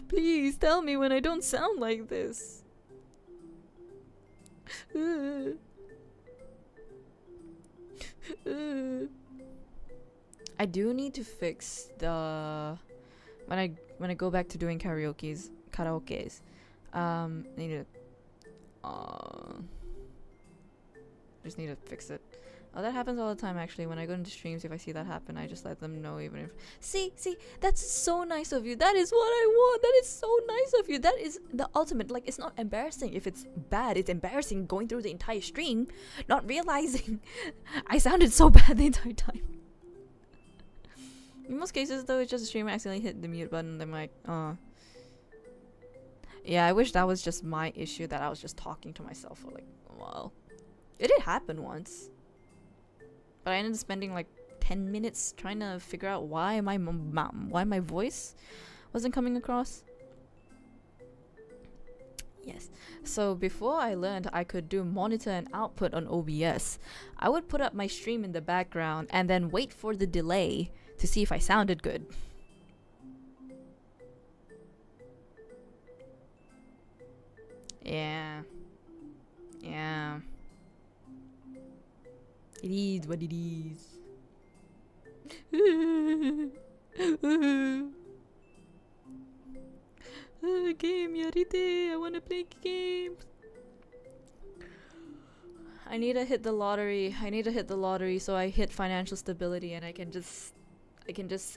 Please tell me when I don't sound like this. I do need to fix the when I go back to doing karaokes. I need to just need to fix it. Oh, that happens all the time actually. When I go into streams, if I see that happen, I just let them know, even if see, that's so nice of you. That is what I want. That is so nice of you. That is the ultimate. Like, it's not embarrassing if it's bad. It's embarrassing going through the entire stream, not realizing I sounded so bad the entire time. In most cases though, it's just a streamer accidentally hit the mute button. They're like, yeah, I wish that was just my issue, that I was just talking to myself for like a while. It did happen once, but I ended up spending like 10 minutes trying to figure out why my voice wasn't coming across. Yes. So before I learned I could do monitor and output on OBS, I would put up my stream in the background and then wait for the delay to see if I sounded good. Yeah. It is what it is. Game yarite. I wanna play games. I need to hit the lottery so I hit financial stability, and I can just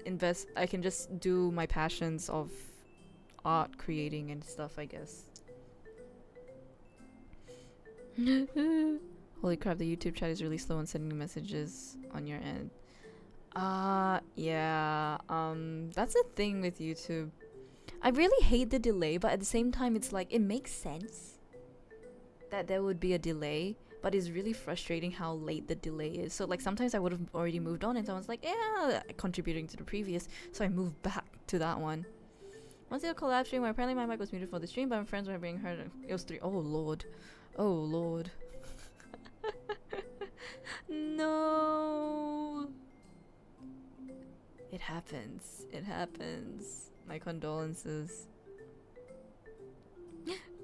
invest. I can just do my passions of art creating and stuff, I guess. Holy crap, the YouTube chat is really slow on sending messages on your end. Yeah. That's the thing with YouTube. I really hate the delay, but at the same time, it's like, it makes sense that there would be a delay, but it's really frustrating how late the delay is. So like, sometimes I would have already moved on and someone's like, yeah, contributing to the previous, so I moved back to that one. Once the collab stream where apparently my mic was muted for the stream, but my friends were being heard. It was 3. Oh lord. No. It happens. My condolences.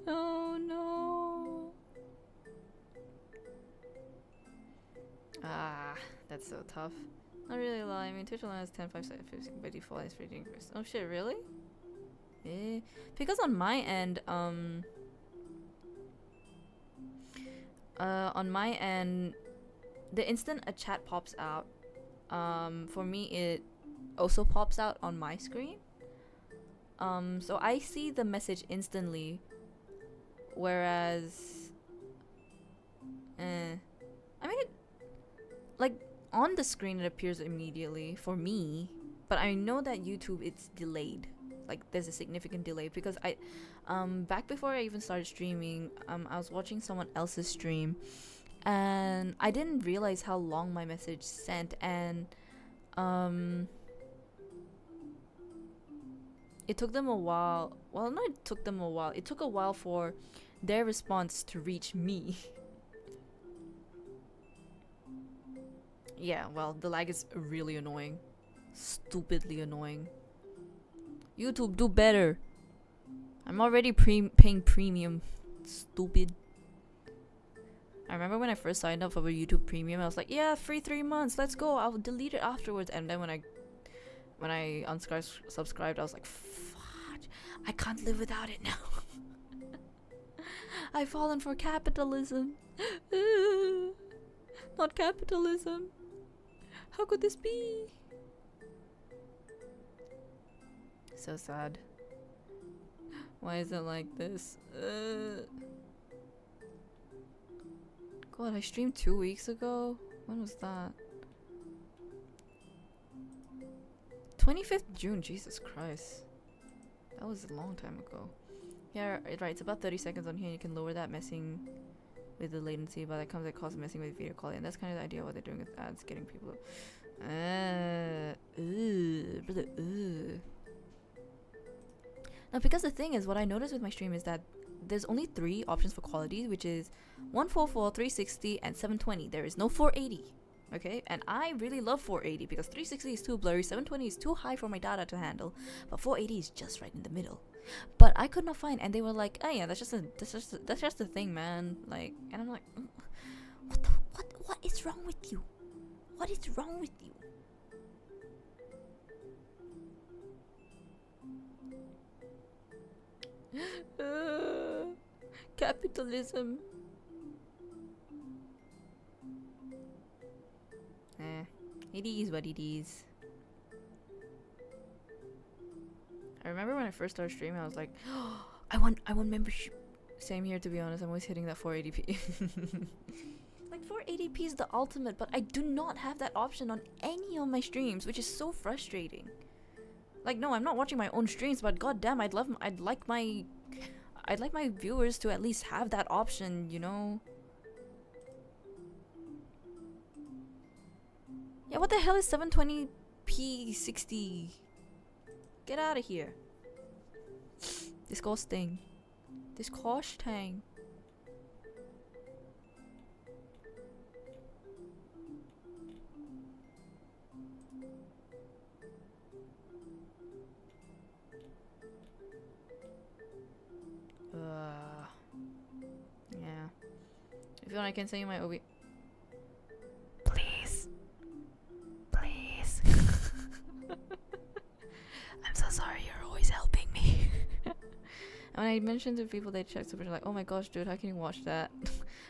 Oh no. That's so tough. Not really a lie. I mean, Twitch alone has 10, 5, 7, 15 by default. It's pretty increased. Oh shit, really? Eh. Because on my end, the instant a chat pops out, for me it also pops out on my screen. So I see the message instantly, whereas I mean, like, on the screen it appears immediately for me, but I know that YouTube, it's delayed. Like, there's a significant delay, because back before I even started streaming, I was watching someone else's stream, and I didn't realize how long my message sent, and it took them a while. Well, not it took them a while. It took a while for their response to reach me. Yeah, well, the lag is really annoying. Stupidly annoying. YouTube, do better. I'm already paying premium. Stupid. I remember when I first signed up for YouTube Premium, I was like, yeah, free 3 months, let's go. I'll delete it afterwards. And then when I unsubscribed, I was like, fuck, I can't live without it now. I've fallen for capitalism. not capitalism. How could this be? So sad. Why is it like this? God, I streamed 2 weeks ago? When was that? 25th June, Jesus Christ. That was a long time ago. Yeah, right, it's about 30 seconds on here. You can lower that messing with the latency, but that comes at cost of messing with video quality. And that's kind of the idea of what they're doing with ads, getting people... Now, because the thing is, what I noticed with my stream is that there's only 3 options for quality, which is 144, 360, and 720. There is no 480. Okay, and I really love 480 because 360 is too blurry, 720 is too high for my data to handle, but 480 is just right in the middle. But I could not find, and they were like, "Oh yeah, that's just the thing, man." Like, and I'm like, what is wrong with you? What is wrong with you? Capitalism. It is what it is. I remember when I first started streaming, I was like, oh, I want membership. Same here, to be honest. I'm always hitting that 480p. Like 480p is the ultimate, but I do not have that option on any of my streams, which is so frustrating. Like, no, I'm not watching my own streams, but goddamn, I'd like my viewers to at least have that option, you know? Yeah, what the hell is 720p 60? Get out of here. Disgusting. Disgusting. Yeah. If you want, I can send you my OB. Please. Please. I'm so sorry, you're always helping me. And when I mentioned to people they check super, like, oh my gosh, dude, how can you watch that?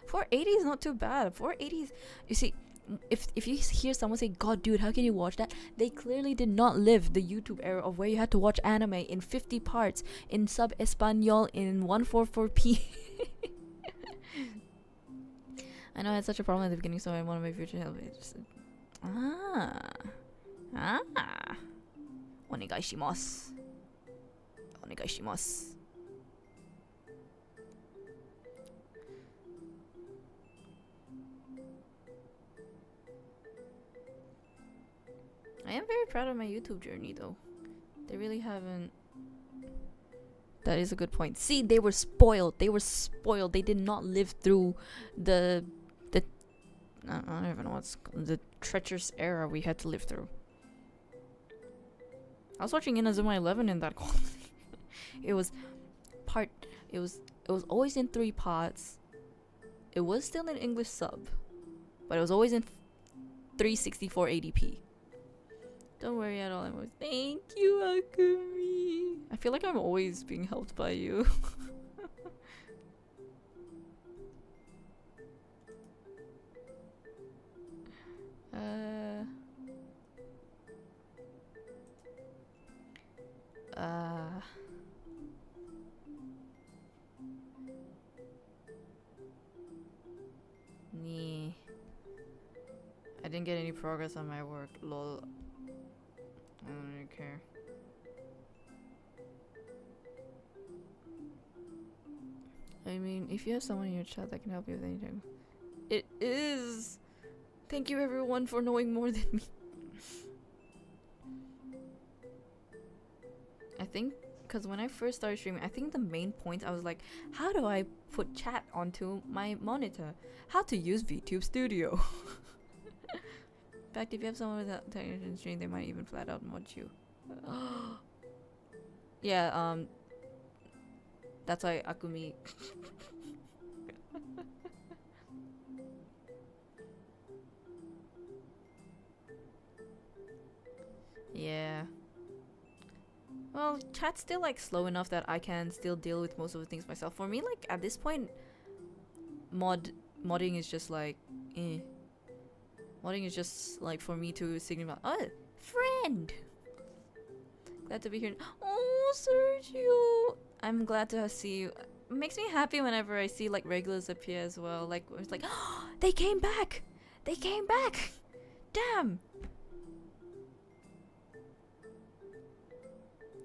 480 is not too bad. 480 is, you see, if you hear someone say, God, dude, how can you watch that? They clearly did not live the YouTube era of where you had to watch anime in 50 parts, in sub-Espanol, in 144p. I know I had such a problem at the beginning, so I wanted my future help. Onegaishimasu. Onegaishimasu. I am very proud of my YouTube journey, though. They really haven't. That is a good point. See, they were spoiled. They were spoiled. They did not live through the I don't even know what's the treacherous era we had to live through. I was watching Inazuma 11 in that quality. It was always in 3 parts. It was still in English sub, but it was always in 364 80p. Don't worry at all. I'm always, thank you, Akumi. I feel like I'm always being helped by you. Nee. I didn't get any progress on my work. Lol. I don't really care. I mean, if you have someone in your chat that can help you with anything, it is. Thank you, everyone, for knowing more than me. I think, because when I first started streaming, I think the main point, I was like, how do I put chat onto my monitor? How to use VTube Studio. In fact, if you have someone with a technician stream, they might even flat out mod you. Yeah, that's why Akumi. Yeah. Well, chat's still like slow enough that I can still deal with most of the things myself. For me, like at this point, modding is just like, eh. Modding is just like for me to signify, oh, friend. Glad to be here. Oh, Sergio. I'm glad to see you. It makes me happy whenever I see like regulars appear as well. Like it's like, oh, they came back. They came back. Damn.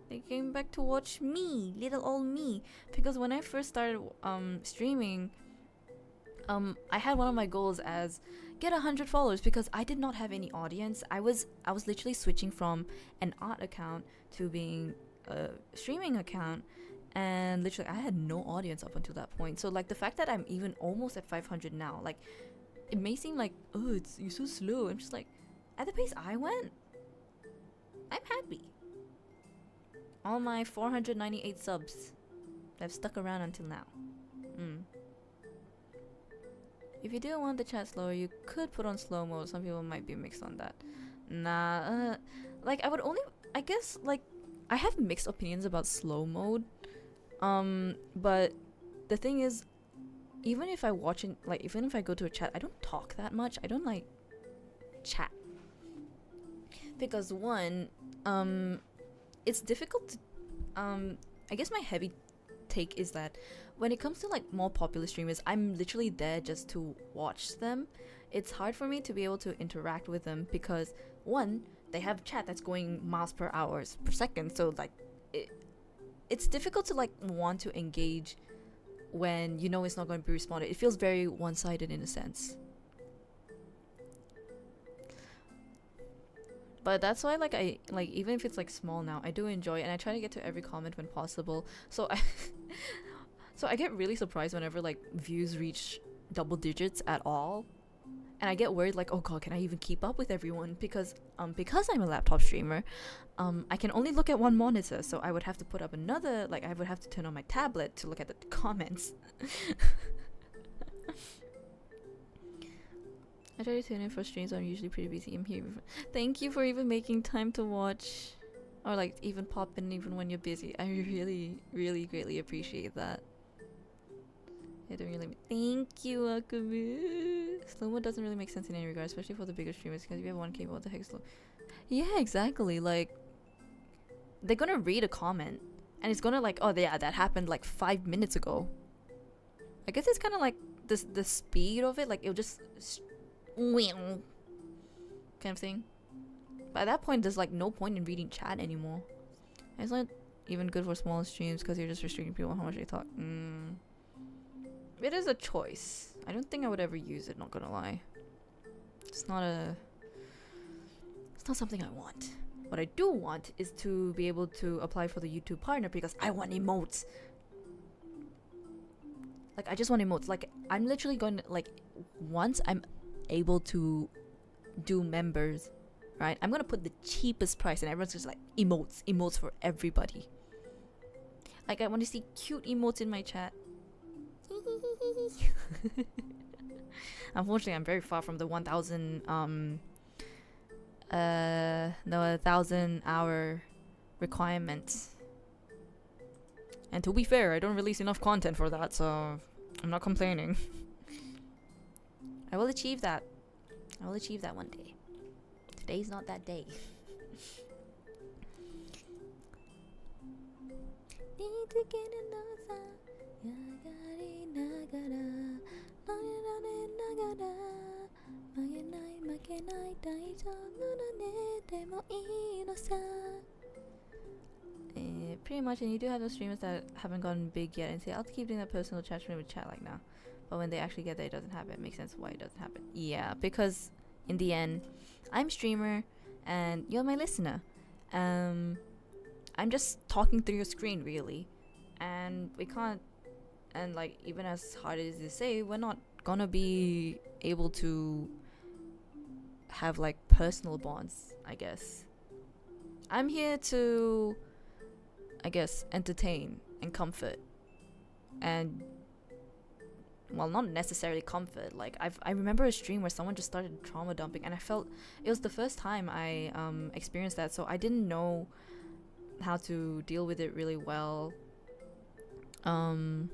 They came back to watch me, little old me. Because when I first started streaming, I had one of my goals as get 100 followers because I did not have any audience. I was literally switching from an art account to being a streaming account, and literally I had no audience up until that point. So like the fact that I'm even almost at 500 now, like it may seem like, oh, you're so slow. I'm just like, at the pace I went, I'm happy. All my 498 subs that have stuck around until now. If you do want the chat slower, you could put on slow mode. Some people might be mixed on that. Nah, like I guess like I have mixed opinions about slow mode. But the thing is, even if I even if I go to a chat, I don't talk that much. I don't like chat because one, it's difficult to, I guess my heavy take is that when it comes to like more popular streamers, I'm literally there just to watch them. It's hard for me to be able to interact with them because one, they have chat that's going miles per hours per second, so like it's difficult to like want to engage when you know it's not going to be responded. It feels very one-sided in a sense. But that's why like I like, even if it's like small now, I do enjoy it and I try to get to every comment when possible. So I get really surprised whenever like views reach double digits at all. And I get worried like, oh god, can I even keep up with everyone? Because I'm a laptop streamer, I can only look at one monitor, so I would have to put up another, like I would have to turn on my tablet to look at the comments. I try to tune in for streams, so I'm usually pretty busy. I'm here. Thank you for even making time to watch, or like even pop in even when you're busy. I really, really greatly appreciate that. I don't really. Thank you, Akamu. Slow-mo doesn't really make sense in any regard, especially for the bigger streamers, because if you have 1K, what the heck is slow? Yeah, exactly. Like, they're gonna read a comment, and it's gonna like, oh yeah, that happened like 5 minutes ago. I guess it's kind of like the speed of it, like it'll just kind of thing. But at that point, there's like no point in reading chat anymore. It's not even good for small streams because you're just restricting people on how much they talk. It is a choice. I don't think I would ever use it, not gonna lie. It's not something I want. What I do want is to be able to apply for the YouTube partner because I want emotes. Like, I just want emotes. Like, I'm literally going to, like, once I'm able to do members, right, I'm gonna put the cheapest price and everyone's just like, emotes for everybody. Like, I want to see cute emotes in my chat. Unfortunately, I'm very far from the 1,000-hour requirement. And to be fair, I don't release enough content for that, so I'm not complaining. I will achieve that. I will achieve that one day. Today's not that day. Pretty much, and you do have those streamers that haven't gotten big yet and say, I'll keep doing that personal chat stream with chat like now. But when they actually get there, it doesn't happen. It makes sense why it doesn't happen. Yeah, because in the end, I'm streamer and you're my listener. I'm just talking through your screen, really. And we can't, and like, even as hard as to say, we're not gonna be able to have like personal bonds, I guess. I'm here to, I guess, entertain and comfort. And, well, not necessarily comfort. Like, I remember a stream where someone just started trauma dumping, and I felt it was the first time I experienced that, so I didn't know how to deal with it really well. And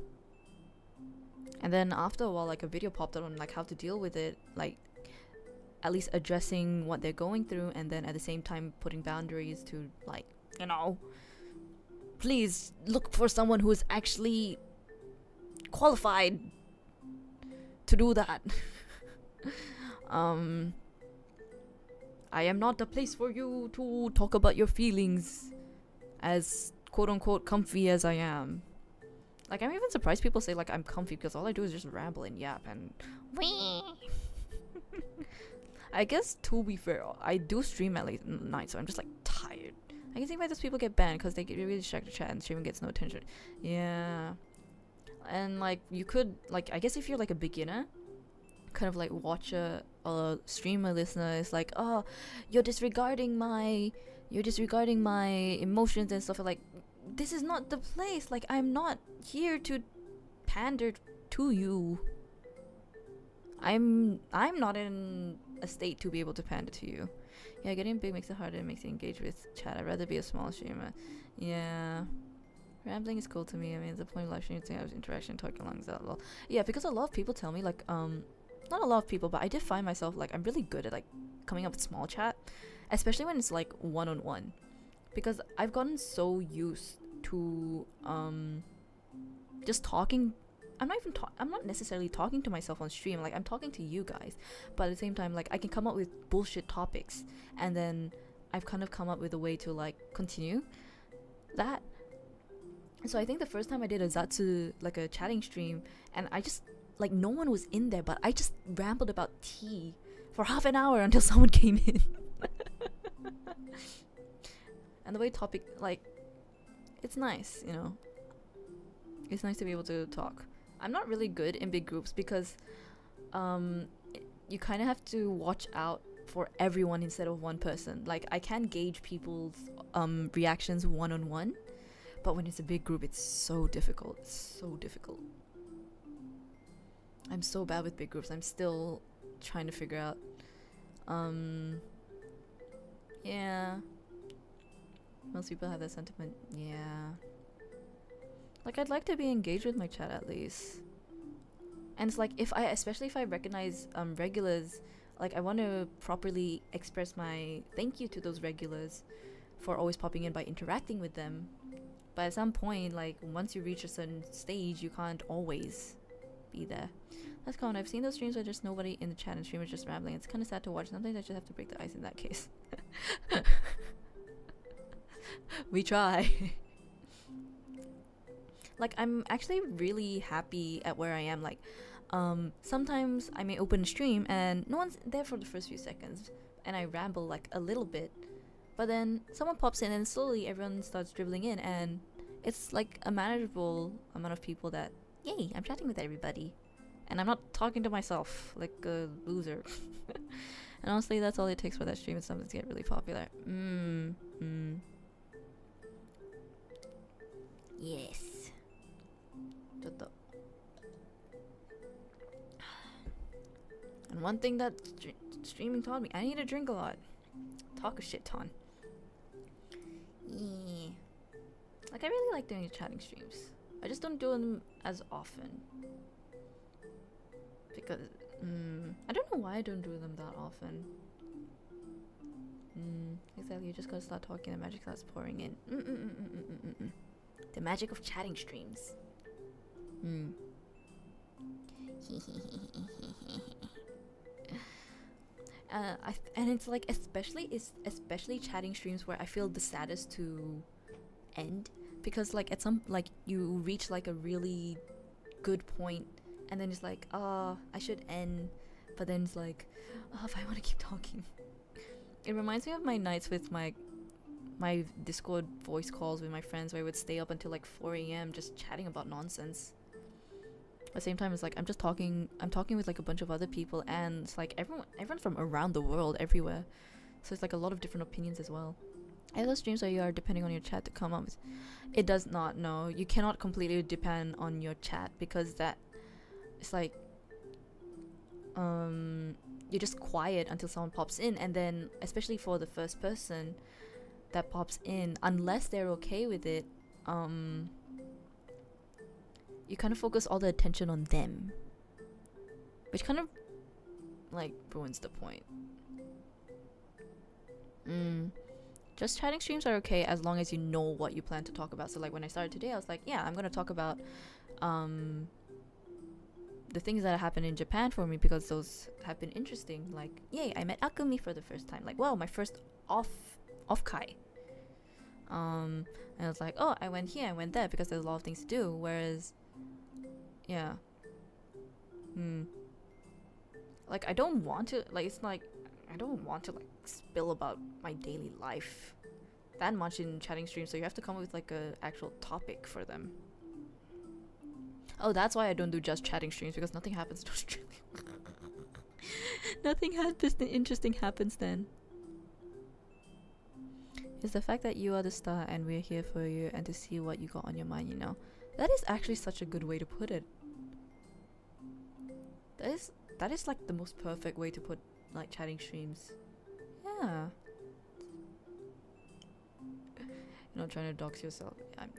then after a while, like, a video popped up on like how to deal with it. Like, at least addressing what they're going through, and then at the same time putting boundaries to, like, you know, please look for someone who is actually qualified to do that. I am not the place for you to talk about your feelings, as quote unquote comfy as I am. Like, I'm even surprised people say like I'm comfy, because all I do is just ramble and yap and wee. I guess, to be fair, I do stream at late night, so I'm just like tired. I can see why those people get banned, because they get really distracted chat and streaming gets no attention. Yeah. And like, you could, like, I guess if you're like a beginner, kind of like watch a streamer listener is like, oh, you're disregarding my emotions and stuff. Like, this is not the place. Like, I'm not here to pander to you. I'm not in a state to be able to pander to you. Yeah, getting big makes it harder and makes you engage with chat. I'd rather be a small streamer. Yeah. Rambling is cool to me. I mean, the point of live streaming is interaction, talking along that. Well, yeah, because a lot of people tell me, like, not a lot of people, but I did find myself, like, I'm really good at, like, coming up with small chat, especially when it's, like, one-on-one. Because I've gotten so used to, just talking. I'm not necessarily talking to myself on stream. Like, I'm talking to you guys, but at the same time, like, I can come up with bullshit topics, and then I've kind of come up with a way to, like, continue that. So I think the first time I did a zatsu, like a chatting stream, and I just, like, no one was in there, but I just rambled about tea for half an hour until someone came in. And the way topic, like, it's nice, you know. It's nice to be able to talk. I'm not really good in big groups because you kind of have to watch out for everyone instead of one person. Like, I can gauge people's reactions one-on-one, but when it's a big group, it's so difficult. It's so difficult. I'm so bad with big groups. I'm still trying to figure out. Yeah. Most people have that sentiment. Yeah. Like, I'd like to be engaged with my chat at least. And it's like, especially if I recognize regulars, like, I want to properly express my thank you to those regulars for always popping in by interacting with them. But at some point, like, once you reach a certain stage, you can't always be there. That's common. I've seen those streams where there's nobody in the chat and streamers just rambling. It's kind of sad to watch. Sometimes I just have to break the ice in that case. We try. Like, I'm actually really happy at where I am. Like, sometimes I may open a stream and no one's there for the first few seconds, and I ramble like a little bit, but then someone pops in and slowly everyone starts dribbling in, and it's like a manageable amount of people that, yay, I'm chatting with everybody, and I'm not talking to myself like a loser. And honestly, that's all it takes for that stream and something to get really popular. Yes. And one thing that streaming taught me, I need to drink a lot, talk a shit ton. Yeah. Like, I really like doing chatting streams. I just don't do them as often because I don't know why I don't do them that often. Exactly. You just gotta start talking. The magic starts pouring in. The magic of chatting streams. And it's like, especially chatting streams where I feel the saddest to end, because like at some, like, you reach like a really good point and then it's like, I should end, but then it's like, if I want to keep talking. It reminds me of my nights with my Discord voice calls with my friends, where I would stay up until like 4 a.m. just chatting about nonsense. At the same time, it's like I'm talking with like a bunch of other people, and it's like everyone from around the world, everywhere. So it's like a lot of different opinions as well. I have those streams where you are depending on your chat to come up with. It does not, no. You cannot completely depend on your chat, because that, it's like, you're just quiet until someone pops in, and then especially for the first person that pops in, unless they're okay with it, you kind of focus all the attention on them, which kind of like ruins the point. Just chatting streams are okay as long as you know what you plan to talk about. So like when I started today, I was like, yeah, I'm gonna talk about the things that happened in Japan for me because those have been interesting. Like, yay, I met Akumi for the first time. Like, wow, my first off kai. And I was like, oh, I went here, I went there because there's a lot of things to do. Whereas, yeah, like I don't want to like spill about my daily life that much in chatting streams. So you have to come up with like a actual topic for them. Oh, that's why I don't do just chatting streams, because nothing happens to stream. Nothing interesting happens then. It's the fact that you are the star and we're here for you and to see what you got on your mind, you know. That is actually such a good way to put it. That is like the most perfect way to put like chatting streams. Yeah. You're not trying to dox yourself. I'm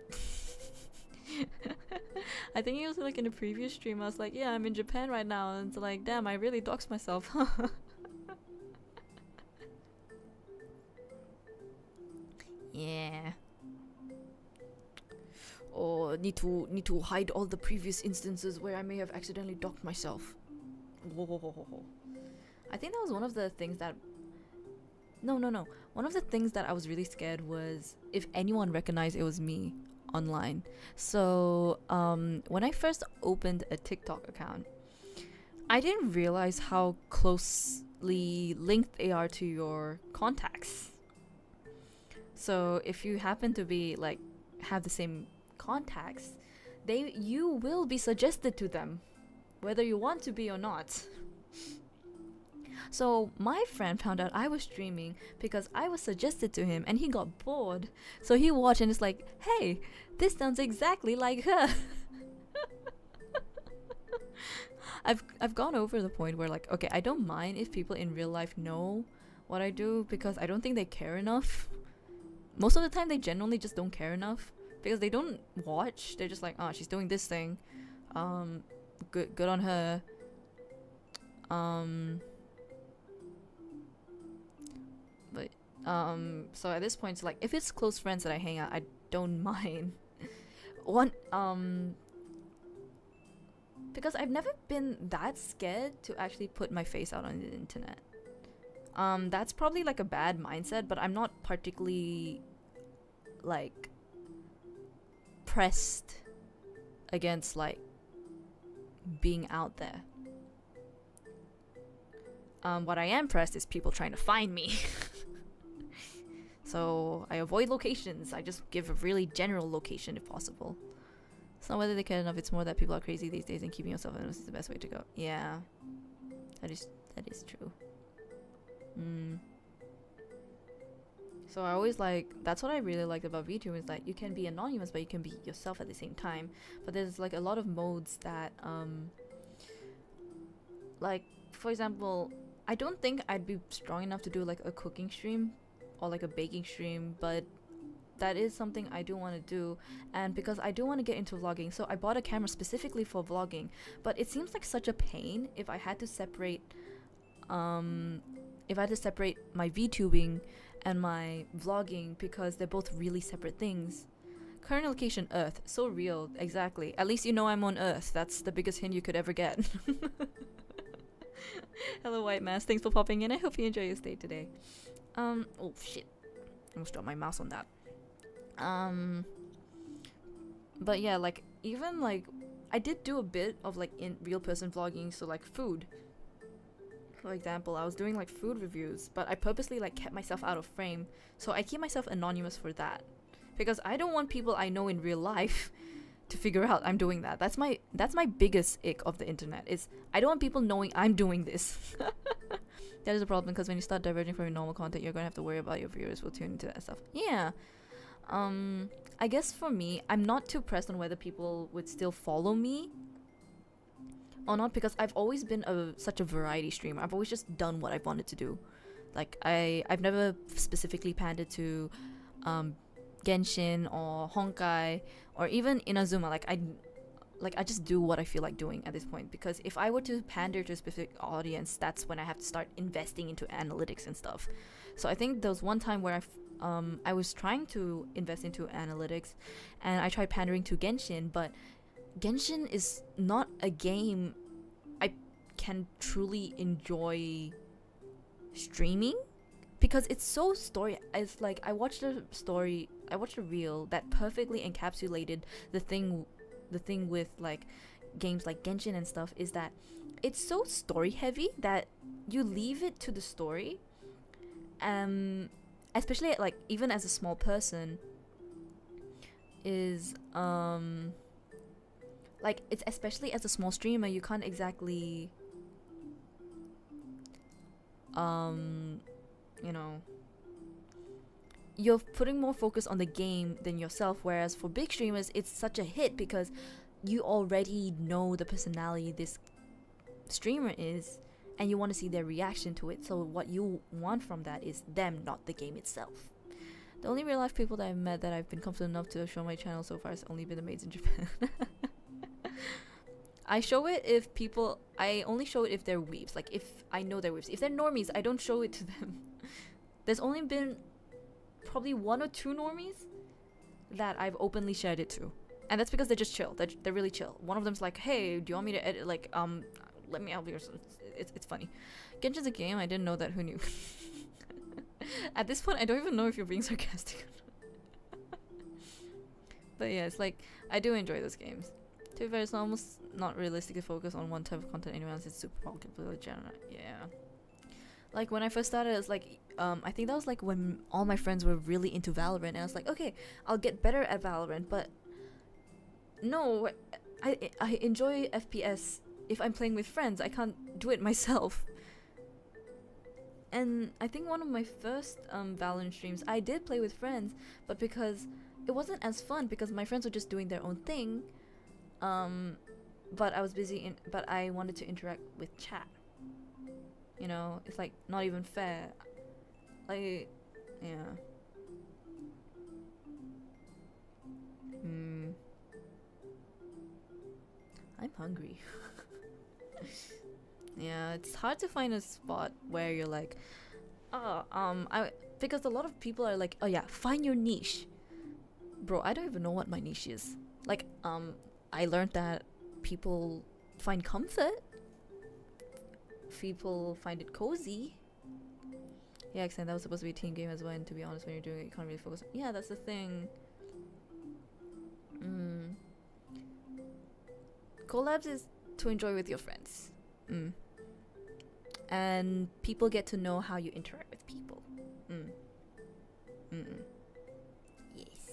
I think it was like in a previous stream I was like, yeah, I'm in Japan right now, and it's like, damn, I really doxed myself. Yeah. Or need to hide all the previous instances where I may have accidentally doxed myself. Whoa. I think that was one of the things that one of the things that I was really scared was if anyone recognized it was me online. So when I first opened a TikTok account, I didn't realize how closely linked they are to your contacts. So if you happen to be like have the same contacts, you will be suggested to them whether you want to be or not. So my friend found out I was streaming because I was suggested to him, and he got bored. So he watched and is like, hey, this sounds exactly like her. I've gone over the point where like, okay, I don't mind if people in real life know what I do, because I don't think they care enough. Most of the time they genuinely just don't care enough because they don't watch. They're just like, oh, she's doing this thing. Good on her. So at this point, it's like if it's close friends that I hang out, I don't mind. Because I've never been that scared to actually put my face out on the internet. That's probably like a bad mindset, but I'm not particularly like pressed against like being out there. What I am pressed is people trying to find me. So I avoid locations. I just give a really general location if possible. It's not whether they care enough, it's more that people are crazy these days and keeping yourself anonymous is the best way to go. Yeah. That is true. So I always that's what I really liked about VTuber, is that you can be anonymous but you can be yourself at the same time. But there's like a lot of modes that like for example, I don't think I'd be strong enough to do like a cooking stream or like a baking stream, but that is something I do want to do, and because I do want to get into vlogging, so I bought a camera specifically for vlogging. But it seems like such a pain if I had to separate my VTubing and my vlogging, because they're both really separate things. Current location Earth, so real, exactly. At least you know I'm on Earth. That's the biggest hint you could ever get. Hello White Mask, thanks for popping in. I hope you enjoy your stay today. Oh shit, I almost dropped my mouse on that. But yeah, like even like I did do a bit of like in real person vlogging, so like food. For example, I was doing like food reviews, but I purposely like kept myself out of frame, so I keep myself anonymous for that, because I don't want people I know in real life to figure out I'm doing that. That's my biggest ick of the internet, is I don't want people knowing I'm doing this. That is a problem, because when you start diverging from your normal content, you're gonna have to worry about your viewers will tune into that stuff. Yeah. I guess for me, I'm not too pressed on whether people would still follow me or not, because I've always been such a variety streamer. I've always just done what I've wanted to do. Like I've never specifically pandered to Genshin or Honkai or even Inazuma. Like like I just do what I feel like doing at this point, because if I were to pander to a specific audience, that's when I have to start investing into analytics and stuff. So I think there was one time where I was trying to invest into analytics, and I tried pandering to Genshin, but Genshin is not a game I can truly enjoy streaming, because it's so story. It's like I watched a reel that perfectly encapsulated the thing with like games like Genshin and stuff, is that it's so story heavy that you leave it to the story. Especially like even as a small person, is like it's especially as a small streamer, you can't exactly you know, you're putting more focus on the game than yourself, whereas for big streamers it's such a hit because you already know the personality this streamer is, and you want to see their reaction to it. So what you want from that is them, not the game itself. The only real life people that I've met that I've been confident enough to show my channel so far has only been the maids in Japan. I only show it if they're weebs, like if I know they're weebs. If they're normies, I don't show it to them. There's only been probably 1 or 2 normies that I've openly shared it to, and that's because they're just chill. They're really chill. One of them's like, hey, do you want me to edit, like let me help you or something. It's funny. Genshin's a game, I didn't know that, who knew? At this point I don't even know if you're being sarcastic. But yeah, it's like I do enjoy those games. To be fair, it's almost not realistic to focus on one type of content anyway, else it's super popular genre. Yeah. Like when I first started, it's like I think that was like when all my friends were really into Valorant, and I was like, okay, I'll get better at Valorant, but no, I enjoy FPS if I'm playing with friends. I can't do it myself. And I think one of my first Valorant streams, I did play with friends, but because it wasn't as fun because my friends were just doing their own thing. But I was busy but I wanted to interact with chat. You know, it's like not even fair. Like, yeah. I'm hungry. Yeah, it's hard to find a spot where you're like, because a lot of people are like, oh yeah, find your niche. Bro, I don't even know what my niche is. Like, I learned that people find comfort. People find it cozy. Yeah, except that was supposed to be a team game as well, and to be honest, when you're doing it, you can't really focus. Yeah, that's the thing. Collabs is to enjoy with your friends. And people get to know how you interact with people. Yes.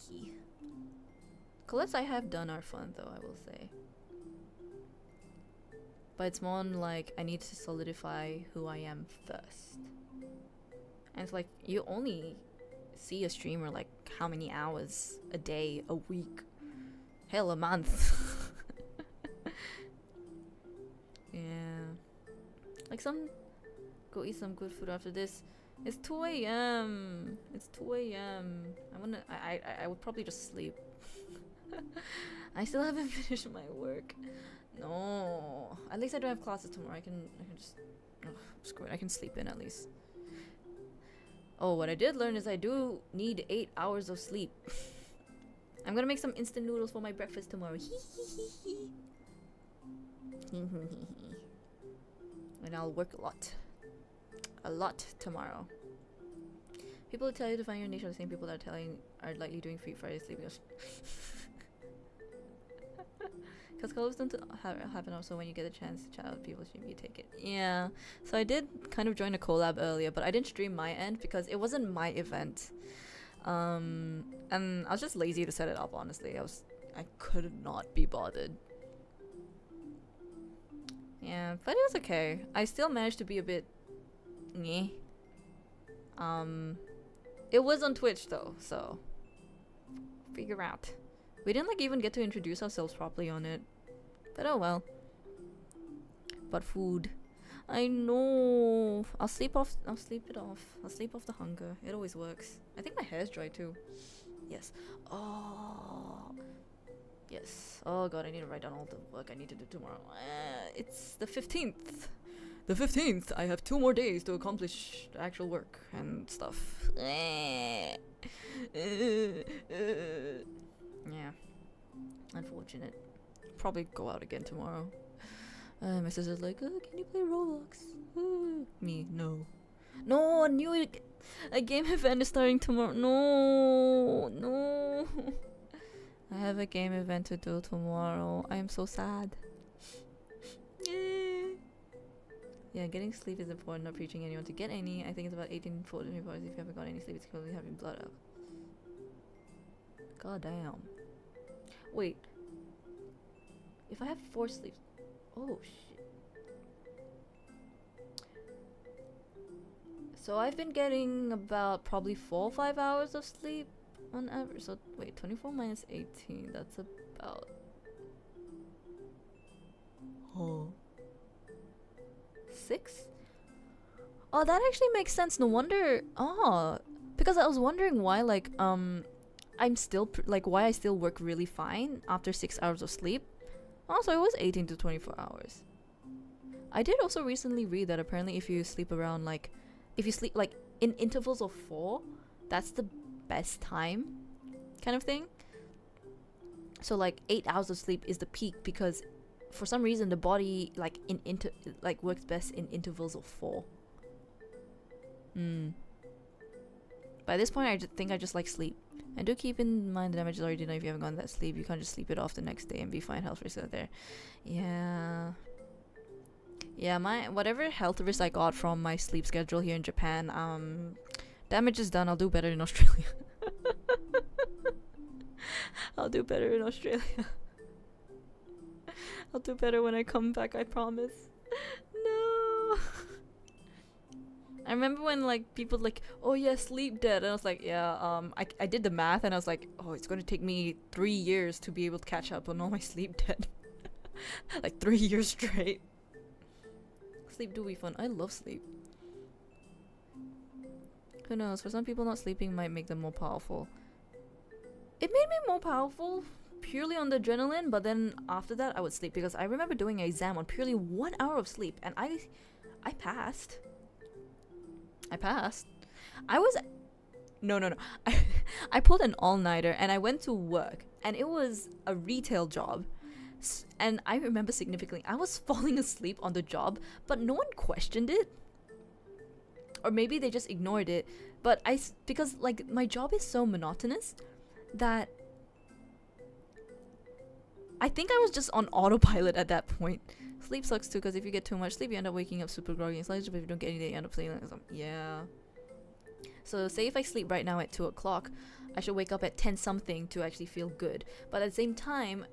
He. Collabs I have done are fun though, I will say. But it's more like I need to solidify who I am first. And it's like you only see a streamer like how many hours a day, a week, hell, a month. Yeah. Like go eat some good food after this. It's 2 a.m. It's 2 a.m. I would probably just sleep. I still haven't finished my work. No. At least I don't have classes tomorrow. I can just screw it. I can sleep in at least. Oh, what I did learn is I do need 8 hours of sleep. I'm gonna make some instant noodles for my breakfast tomorrow. And I'll work a lot tomorrow. People who tell you to find your niche are the same people that are likely doing Free Friday sleeping. Because collabs don't happen also when you get a chance to chat with people, you take it. Yeah, so I did kind of join a collab earlier, but I didn't stream my end because it wasn't my event. And I was just lazy to set it up, honestly. I could not be bothered. Yeah, but it was okay. I still managed to be a bit meh. It was on Twitch though, so figure out. We didn't like even get to introduce ourselves properly on it. But oh well. But food. I know. I'll sleep it off. I'll sleep off the hunger. It always works. I think my hair's dry too. Yes. Oh. Oh god, I need to write down all the work I need to do tomorrow. It's the 15th. The 15th. I have 2 more days to accomplish the actual work and stuff. Yeah. Unfortunate. Probably go out again tomorrow. My sister's like, oh, can you play Roblox? Me, no. No, a game event is starting tomorrow. No. I have a game event to do tomorrow. I am so sad. Yeah, getting sleep is important. Not preaching anyone to get any. I think it's about 18 to 24 hours. If you haven't got any sleep, it's probably having blood out. God damn. Wait. If I have 4 sleeps. Oh shit. So I've been getting about probably 4 or 5 hours of sleep on average. So wait, 24 minus 18. That's about. Oh. 6? Oh, that actually makes sense. No wonder. Oh, because I was wondering why, like, I'm still why I still work really fine after 6 hours of sleep. Also, it was 18 to 24 hours. I did also recently read that apparently if you sleep around if you sleep in intervals of 4, that's the best time, kind of thing. So 8 hours of sleep is the peak because for some reason the body works best in intervals of 4. By this point, I think I just like sleep. And do keep in mind the damage is already done if you haven't gotten that sleep. You can't just sleep it off the next day and be fine. Health risks out there. Yeah, my whatever health risk I got from my sleep schedule here in Japan, damage is done. I'll do better in Australia. I'll do better in Australia. I'll do better when I come back, I promise. No. I remember when people oh yeah, sleep debt, and I was like, yeah, I did the math and I was like, oh, it's gonna take me 3 years to be able to catch up on all my sleep debt. 3 years straight. Sleep do be fun. I love sleep. Who knows, for some people not sleeping might make them more powerful. It made me more powerful purely on the adrenaline, but then after that I would sleep because I remember doing an exam on purely 1 hour of sleep and I passed. I was no. I pulled an all-nighter and I went to work and it was a retail job. And I remember significantly, I was falling asleep on the job, but no one questioned it. Or maybe they just ignored it. But because my job is so monotonous that I think I was just on autopilot at that point. Sleep sucks too, because if you get too much sleep, you end up waking up super groggy and sluggish, but if you don't get anything, you end up feeling like something. Yeah. So say if I sleep right now at 2 o'clock, I should wake up at 10 something to actually feel good. But at the same time,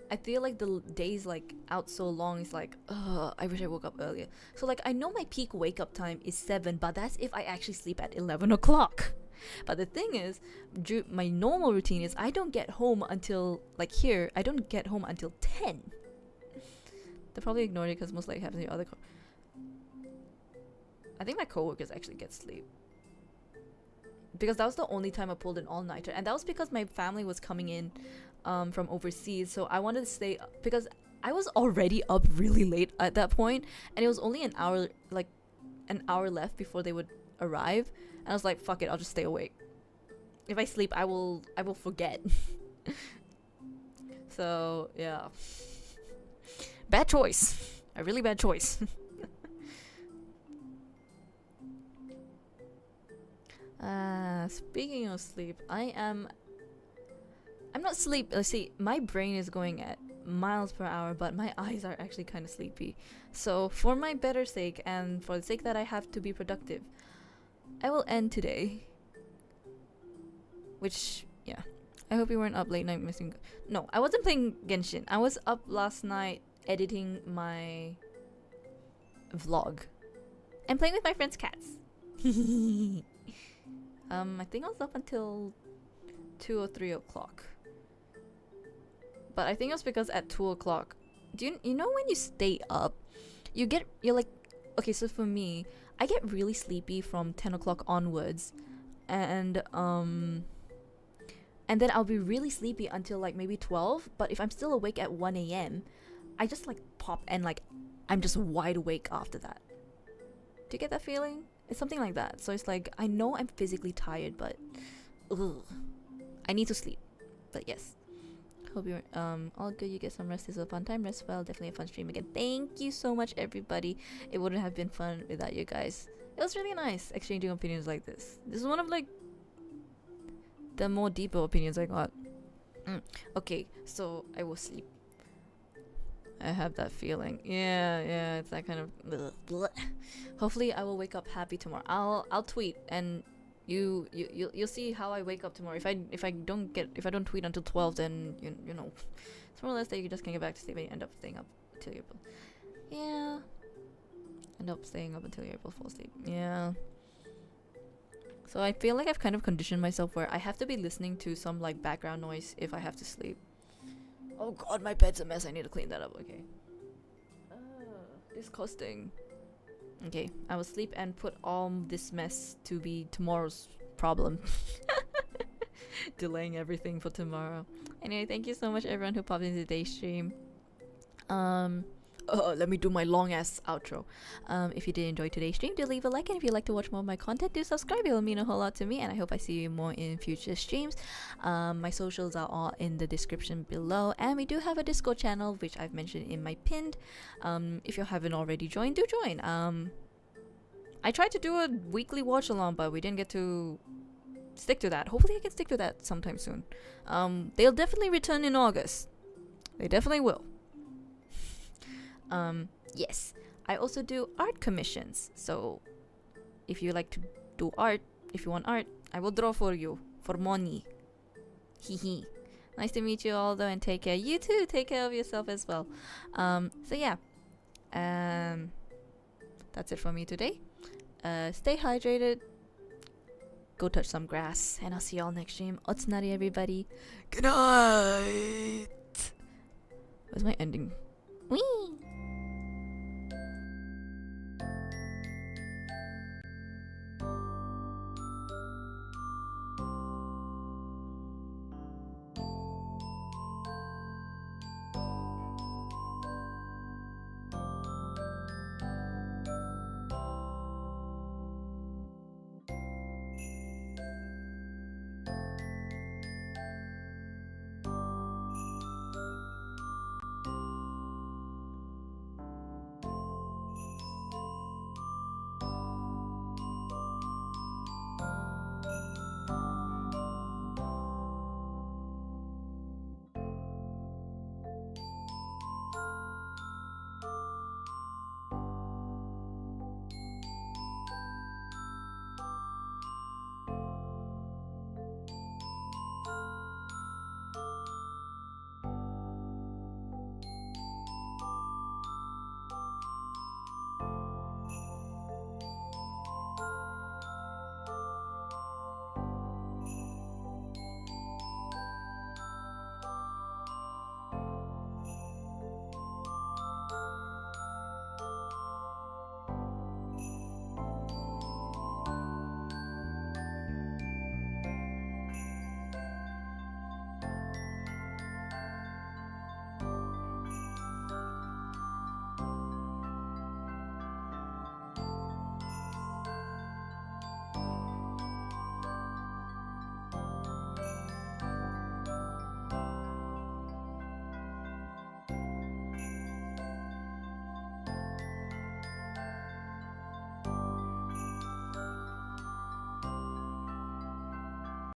I feel like the days out so long, it's I wish I woke up earlier. So I know my peak wake up time is 7, but that's if I actually sleep at 11 o'clock. But the thing is, my normal routine is I don't get home until here. I don't get home until 10. They probably ignored it because most likely happens to your other I think my coworkers actually get sleep. Because that was the only time I pulled an all-nighter. And that was because my family was coming in from overseas. So I wanted to stay because I was already up really late at that point. And it was only an hour left before they would arrive. And I was like, fuck it, I'll just stay awake. If I sleep, I will forget. So, yeah. Bad choice. A really bad choice. Speaking of sleep, I'm not sleep. Let's see, my brain is going at miles per hour, but my eyes are actually kind of sleepy. So for my better sake, and for the sake that I have to be productive, I will end today. Which, yeah. I hope you weren't up late night missing. No, I wasn't playing Genshin. I was up last night editing my vlog and playing with my friend's cats. I think I was up until 2 or 3 o'clock. But I think it was because at 2 o'clock, you know when you stay up, you're like, okay, so for me, I get really sleepy from 10 o'clock onwards, and and then I'll be really sleepy until like maybe 12. But if I'm still awake at 1 a.m., I just like pop and like I'm just wide awake after that. Do you get that feeling? It's something like that. So it's like I know I'm physically tired, but I need to sleep. But yes, hope you're all good. You get some rest. This was a fun time. Rest well. Definitely a fun stream again. Thank you so much, everybody. It wouldn't have been fun without you guys. It was really nice exchanging opinions like this. This is one of like the more deeper opinions I got. Okay, so I will sleep. I have that feeling. Yeah, it's that kind of bleh. Hopefully I will wake up happy tomorrow. I'll tweet and you'll see how I wake up tomorrow. If I don't tweet until 12, then you know it's more or less that you just can't get back to sleep and you end up staying up until you're able to fall asleep. Yeah. So I feel like I've kind of conditioned myself where I have to be listening to some like background noise if I have to sleep. Oh god, my bed's a mess. I need to clean that up. Okay. Disgusting. Okay, I will sleep and put all this mess to be tomorrow's problem. Delaying everything for tomorrow. Anyway, thank you so much everyone who popped into today's stream. Let me do my long ass outro. If you did enjoy today's stream, do leave a like, and if you'd like to watch more of my content, do subscribe. It will mean a whole lot to me, and I hope I see you more in future streams. My socials are all in the description below, and we do have a Discord channel which I've mentioned in my pinned. If you haven't already joined, do join. I tried to do a weekly watch along, but we didn't get to stick to that. Hopefully I can stick to that sometime soon. They'll definitely return in August. They definitely will. Yes, I also do art commissions. So if you like to do art, if you want art, I will draw for you for money. Hehe. Nice to meet you all though, and take care. You too, take care of yourself as well. So yeah, that's it for me today. Stay hydrated, go touch some grass, and I'll see y'all next stream. Otsunari everybody. Good night. Where's my ending? Whee!